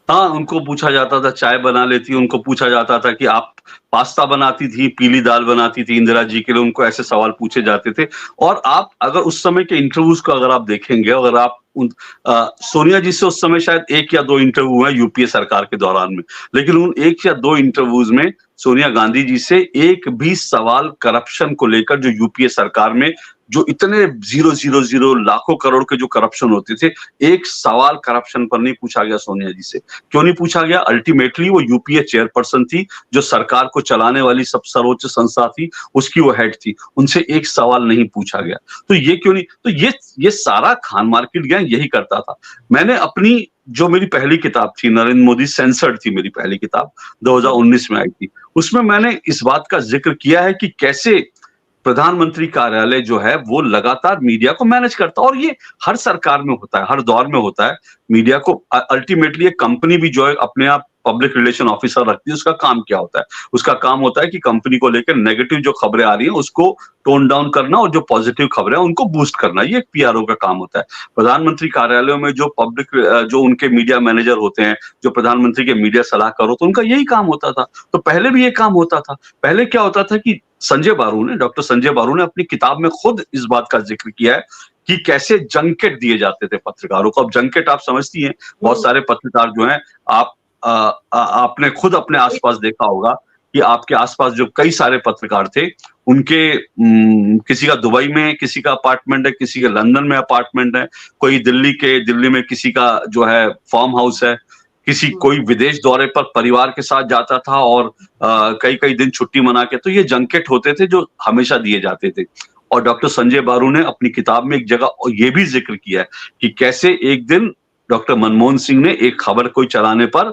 हाँ, उनको पूछा जाता था चाय बना लेती, उनको पूछा जाता था कि आप पास्ता बनाती थी, पीली दाल बनाती थी इंदिरा जी के लिए, उनको ऐसे सवाल पूछे जाते थे। और आप अगर उस समय के इंटरव्यूज़ को अगर आप देखेंगे, अगर आप सोनिया जी से उस समय शायद 1 या 2 इंटरव्यू हुए यूपीए सरकार के दौरान में। लेकिन उन 1 या 2 इंटरव्यूज़ में सोनिया गांधी जी से एक भी सवाल करप्शन को लेकर जो यूपीए सरकार में जो इतने 000 लाखों करोड़ के जो करप्शन होते थे, एक सवाल करप्शन पर नहीं पूछा गया सोनिया जी से। क्यों नहीं पूछा गया? अल्टीमेटली वो यूपीए चेयरपर्सन थी, जो सरकार को चलाने वाली सब सर्वोच्च संस्था थी, उसकी वो हेड थी। उनसे एक सवाल नहीं पूछा गया। तो ये क्यों नहीं? तो ये सारा खान मार्केट गैंग यही करता था। मैंने अपनी जो मेरी पहली किताब थी, नरेंद्र मोदी सेंसर्ड थी मेरी पहली किताब, 2019 में आई थी। उसमें मैंने इस बात का ज़िक्र किया है कि कैसे प्रधानमंत्री कार्यालय जो है वो लगातार मीडिया को मैनेज करता है और ये हर सरकार में होता है, हर दौर में होता है। मीडिया को अल्टीमेटली एक कंपनी भी जो है अपने आप पब्लिक रिलेशन ऑफिसर रखती है, उसका काम क्या होता है? उसका काम होता है कि कंपनी को लेकर नेगेटिव जो खबरें आ रही हैं उसको टोन डाउन करना और जो पॉजिटिव खबरें हैं उनको बूस्ट करना, ये एक पीआरओ का काम होता है। प्रधानमंत्री कार्यालयों में जो जो उनके मीडिया मैनेजर होते हैं, जो प्रधानमंत्री के मीडिया सलाहकार होते हैं, उनका यही काम होता था। तो पहले भी ये काम होता था। पहले क्या होता था कि डॉक्टर संजय बारू ने अपनी किताब में खुद इस बात का जिक्र किया है कि कैसे जंकेट दिए जाते थे पत्रकारों को। अब जंकेट आप समझती हैं, बहुत सारे पत्रकार जो हैं, आपने खुद अपने आसपास देखा होगा कि आपके आसपास जो कई सारे पत्रकार थे, उनके किसी का दुबई में किसी का अपार्टमेंट है, किसी का लंदन में अपार्टमेंट है, कोई दिल्ली में किसी का जो है फार्म हाउस है, कोई विदेश दौरे पर परिवार के साथ जाता था और कई-कई दिन छुट्टी मना के, तो ये जंकेट होते थे जो हमेशा दिए जाते थे। और डॉक्टर संजय बारू ने अपनी किताब में एक जगह ये भी जिक्र किया है कि कैसे एक दिन डॉक्टर मनमोहन सिंह ने एक खबर कोई चलाने पर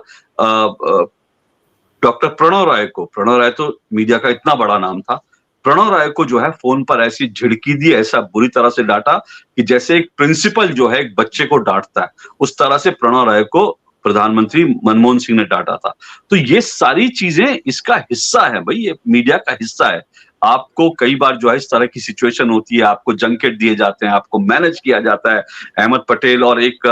डॉक्टर प्रणव राय तो मीडिया का इतना बड़ा नाम था, प्रणव राय को जो है फोन पर ऐसी झिड़की दी, ऐसा बुरी तरह से डांटा कि जैसे एक प्रिंसिपल जो है एक बच्चे को डांटता है, उस तरह से प्रणव राय को प्रधानमंत्री मनमोहन सिंह ने डांटा था। तो ये सारी चीजें इसका हिस्सा है भाई, ये मीडिया का हिस्सा है। आपको कई बार जो है इस तरह की सिचुएशन होती है, आपको जंकेट दिए जाते हैं, आपको मैनेज किया जाता है। अहमद पटेल और एक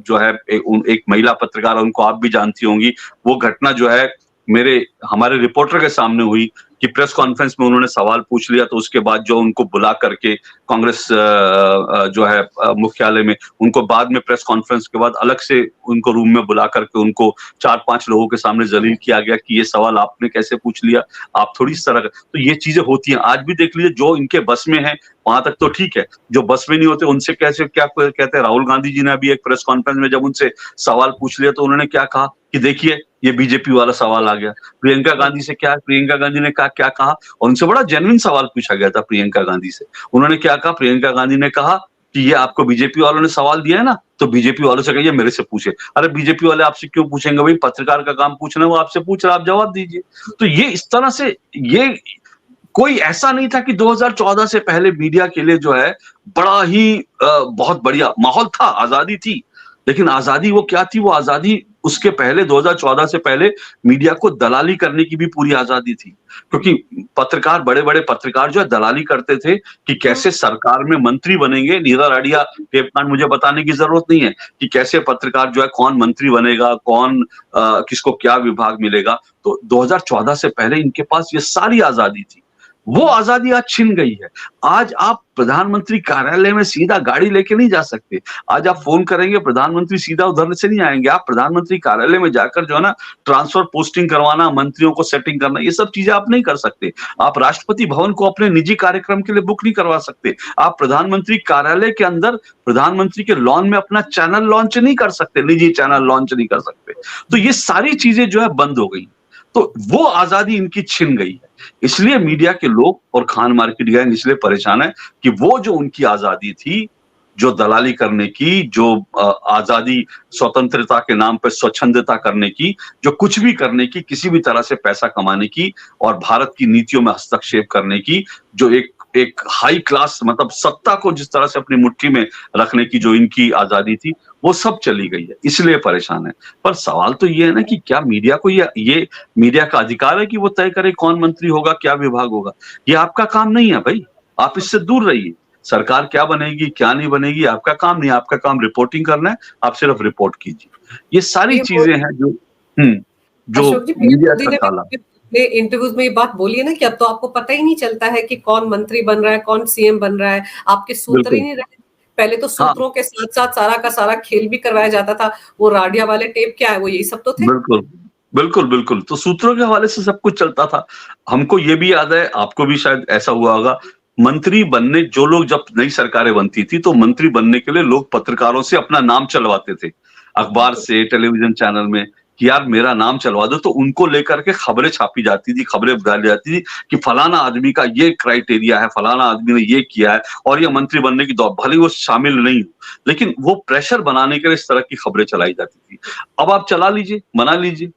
जो है एक महिला पत्रकार, उनको आप भी जानती होंगी, वो घटना जो है हमारे रिपोर्टर के सामने हुई कि प्रेस कॉन्फ्रेंस में उन्होंने सवाल पूछ लिया, तो उसके बाद जो उनको बुला करके कांग्रेस जो है मुख्यालय में, उनको बाद में प्रेस कॉन्फ्रेंस के बाद अलग से उनको रूम में बुला करके उनको 4-5 लोगों के सामने जलील किया गया कि ये सवाल आपने कैसे पूछ लिया, आप थोड़ी इस तरह का। तो ये चीजें होती हैं। आज भी देख लीजिए, जो इनके बस में है वहां तक तो ठीक है, जो बस में नहीं होते उनसे कैसे क्या कहते हैं। राहुल गांधी जी ने अभी एक प्रेस कॉन्फ्रेंस में जब उनसे सवाल पूछ लिया तो उन्होंने क्या कहा कि देखिए ये बीजेपी वाला सवाल आ गया। प्रियंका गांधी से प्रियंका गांधी ने क्या कहा, और उनसे बड़ा जेन्युइन सवाल पूछा गया था प्रियंका गांधी से। उन्होंने क्या कहा, प्रियंका गांधी ने कहा कि ये आपको बीजेपी वालों ने सवाल दिया है ना, तो बीजेपी वालों से कहिए मेरे से पूछे। अरे बीजेपी वाले आपसे क्यों पूछेंगे भाई, पत्रकार का काम पूछना, वो आपसे पूछ रहा, आप जवाब दीजिए। तो ये इस तरह से, ये कोई ऐसा नहीं था कि 2014 से पहले मीडिया के लिए जो है बड़ा ही बहुत बढ़िया माहौल था, आजादी थी। लेकिन आजादी वो क्या थी, वो आजादी उसके पहले 2014 से पहले मीडिया को दलाली करने की भी पूरी आजादी थी, क्योंकि पत्रकार, बड़े बड़े पत्रकार जो है दलाली करते थे कि कैसे सरकार में मंत्री बनेंगे। नीरा राडिया टेपकांड मुझे बताने की जरूरत नहीं है कि कैसे पत्रकार जो है कौन मंत्री बनेगा, कौन किसको क्या विभाग मिलेगा। तो 2014 से पहले इनके पास ये सारी आजादी थी। वो आजादी आज छिन गई है। आज आप प्रधानमंत्री कार्यालय में सीधा गाड़ी लेके नहीं जा सकते। आज आप फोन करेंगे, प्रधानमंत्री सीधा उधर से नहीं आएंगे। आप प्रधानमंत्री कार्यालय में जाकर जो है ना ट्रांसफर पोस्टिंग करवाना, मंत्रियों को सेटिंग करना, ये सब चीजें आप नहीं कर सकते। आप राष्ट्रपति भवन को अपने निजी कार्यक्रम के लिए बुक नहीं करवा सकते। आप प्रधानमंत्री कार्यालय के अंदर प्रधानमंत्री के लॉन में अपना चैनल लॉन्च नहीं कर सकते, निजी चैनल लॉन्च नहीं कर सकते। तो ये सारी चीजें जो है बंद हो गई। तो वो आजादी इनकी छिन गई है। इसलिए मीडिया के लोग और खान मार्केट गैंग इसलिए परेशान है कि वो जो उनकी आजादी थी, जो दलाली करने की, जो आजादी स्वतंत्रता के नाम पर स्वच्छंदता करने की, जो कुछ भी करने की, किसी भी तरह से पैसा कमाने की और भारत की नीतियों में हस्तक्षेप करने की, जो एक हाई क्लास मतलब सत्ता को जिस तरह से अपनी मुट्ठी में रखने की जो इनकी आजादी थी, वो सब चली गई है, इसलिए परेशान है। पर सवाल तो ये है ना कि क्या मीडिया को ये मीडिया का अधिकार है कि वो तय करे कौन मंत्री होगा, क्या विभाग होगा? ये आपका काम नहीं है भाई, आप इससे दूर रहिए। सरकार क्या बनेगी, क्या नहीं बनेगी, आपका काम नहीं है। आपका काम रिपोर्टिंग करना है, आप सिर्फ रिपोर्ट कीजिए। ये सारी चीजें हैं जो अशोक जी, मीडिया का काला। इंटरव्यूज में ये बात बोली है ना कि अब तो आपको पता ही नहीं चलता है कि कौन मंत्री बन रहा है, कौन सीएम बन रहा है, आपके सूत्र ही नहीं रहे। पहले तो सूत्रों के साथ साथ सारा का सारा खेल भी करवाया जाता था। वो राडिया वाले टेप क्या है, वो यही सब तो थे। बिल्कुल। तो सूत्रों के हवाले से सब कुछ चलता था। हमको ये भी याद है, आपको भी शायद ऐसा हुआ होगा, मंत्री बनने जो लोग, जब नई सरकारें बनती थी तो मंत्री बनने के लिए लोग पत्रकारों से अपना नाम चलवाते थे, अखबार से, टेलीविजन चैनल में, कि यार मेरा नाम चलवा दो। तो उनको लेकर के खबरें छापी जाती थी, खबरें डाली जाती थी कि फलाना आदमी का ये क्राइटेरिया है, फलाना आदमी ने ये किया है और ये मंत्री बनने की दौड़, भले वो शामिल नहीं हो, लेकिन वो प्रेशर बनाने के लिए इस तरह की खबरें चलाई जाती थी। अब आप चला लीजिए, मना लीजिए,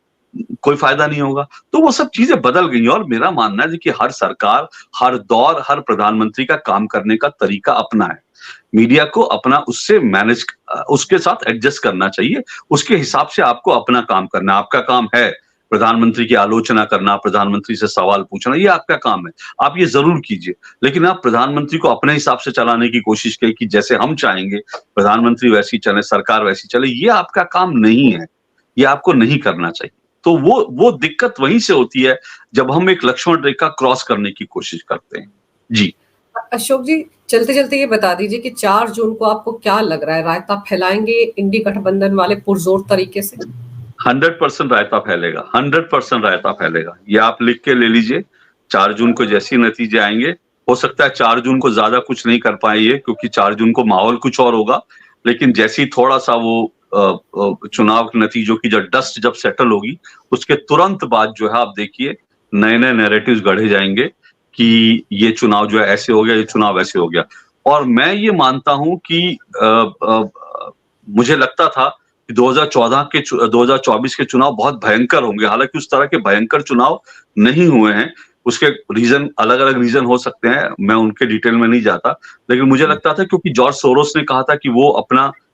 कोई फायदा नहीं होगा। तो वो सब चीजें बदल गई। और मेरा मानना है कि हर सरकार, हर दौर, हर प्रधानमंत्री का काम करने का तरीका अपना है। मीडिया को अपना उससे मैनेज, उसके साथ एडजस्ट करना चाहिए। उसके हिसाब से आपको अपना काम करना है। आपका काम है प्रधानमंत्री की आलोचना करना, प्रधानमंत्री से सवाल पूछना, ये आपका काम है, आप ये जरूर कीजिए। लेकिन आप प्रधानमंत्री को अपने हिसाब से चलाने की कोशिश करें कि जैसे हम चाहेंगे प्रधानमंत्री वैसी चले, सरकार वैसी चले, ये आपका काम नहीं है, ये आपको नहीं करना चाहिए। तो वो दिक्कत वहीं से होती है जब हम एक लक्ष्मण रेखा क्रॉस करने की कोशिश करते हैं। जी अशोक जी, चलते चलते ये बता दीजिए कि 4 जून को आपको क्या लग रहा है, रायता फैलाएंगे इंडी गठबंधन वाले पुरजोर तरीके से? 100% रायता फैलेगा, 100% रायता फैलेगा। ये आप लिख के ले लीजिए। 4 जून को जैसे नतीजे आएंगे, हो सकता है 4 जून को ज्यादा कुछ नहीं कर पाएंगे क्योंकि 4 जून को माहौल कुछ और होगा, लेकिन जैसे ही थोड़ा सा वो चुनाव के नतीजों की डस्ट जब सेटल होगी, उसके तुरंत बाद जो है आप देखिए नए नए नैरेटिव्स गढ़े जाएंगे कि ये चुनाव जो है ऐसे हो गया, ये चुनाव ऐसे हो गया। और मैं ये मानता हूं कि मुझे लगता था कि 2024 के चुनाव बहुत भयंकर होंगे, हालांकि उस तरह के भयंकर चुनाव नहीं हुए हैं। उसके रीजन अलग-अलग रीजन हो सकते हैं, मैं उनके डिटेल में नहीं जाता, लेकिन मुझे लगता था क्योंकि जॉर्ज सोरोस ने कहा था कि वो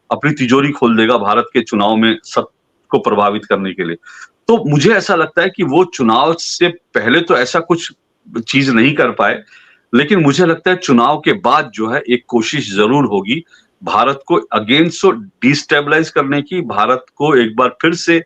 अपनी तिजोरी खोल देगा भारत के चुनाव में सबको प्रभावित करने के लिए। तो मुझे ऐसा लगता है कि वो चुनाव से पहले तो ऐसा कुछ चीज नहीं कर पाए, लेकिन मुझे लगता है चुनाव के बाद जो है एक कोशिश जरूर होगी भारत को अगेन सो डिस्टेबलाइज करने की, भारत को एक बार फिर से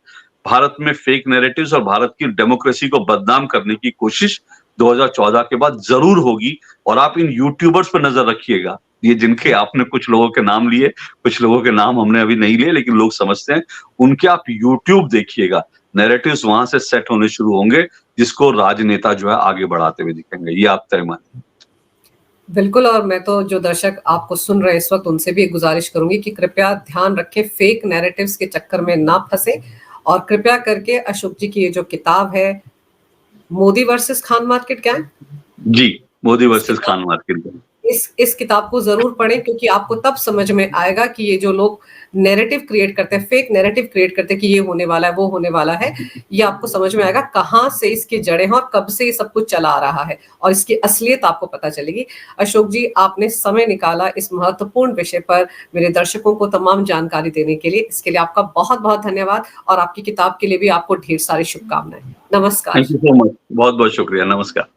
भारत में फेक नैरेटिव्स और भारत की डेमोक्रेसी को बदनाम करने की कोशिश 2014 के बाद जरूर होगी। और आप इन यूट्यूबर्स पर नजर रखिएगा, ये जिनके आपने कुछ लोगों के नाम लिए, कुछ लोगों के नाम हमने अभी नहीं लिए, लेकिन लोग समझते हैं, उनके आप यूट्यूब देखिएगा, नैरेटिव्स वहां से सेट होने शुरू होंगे, जिसको राजनेता जो है आगे बढ़ाते हुए दिखेंगे। ये आप तय मानिए। बिल्कुल, और मैं तो जो दर्शक आपको सुन रहे हैं इस वक्त उनसे भी एक गुजारिश करूंगी कि कृपया ध्यान रखें, फेक नैरेटिव्स के चक्कर में ना फंसे, और कृपया करके अशोक जी की ये जो किताब है मोदी वर्सेस खान मार्केट गैंग, जी, मोदी वर्सेस खान मार्केट गैंग, इस किताब को जरूर पढ़ें, क्योंकि आपको तब समझ में आएगा कि ये जो लोग नैरेटिव क्रिएट करते हैं, फेक नैरेटिव क्रिएट करते हैं कि ये होने वाला है, वो होने वाला है, ये आपको समझ में आएगा कहाँ से इसकी जड़ें हैं और कब से ये सब कुछ चला आ रहा है, और इसकी असलियत आपको पता चलेगी। अशोक जी, आपने समय निकाला इस महत्वपूर्ण विषय पर मेरे दर्शकों को तमाम जानकारी देने के लिए, इसके लिए आपका बहुत बहुत धन्यवाद, और आपकी किताब के लिए भी आपको ढेर सारी शुभकामनाएं। नमस्कार। थैंक यू सो मच, बहुत बहुत शुक्रिया, नमस्कार।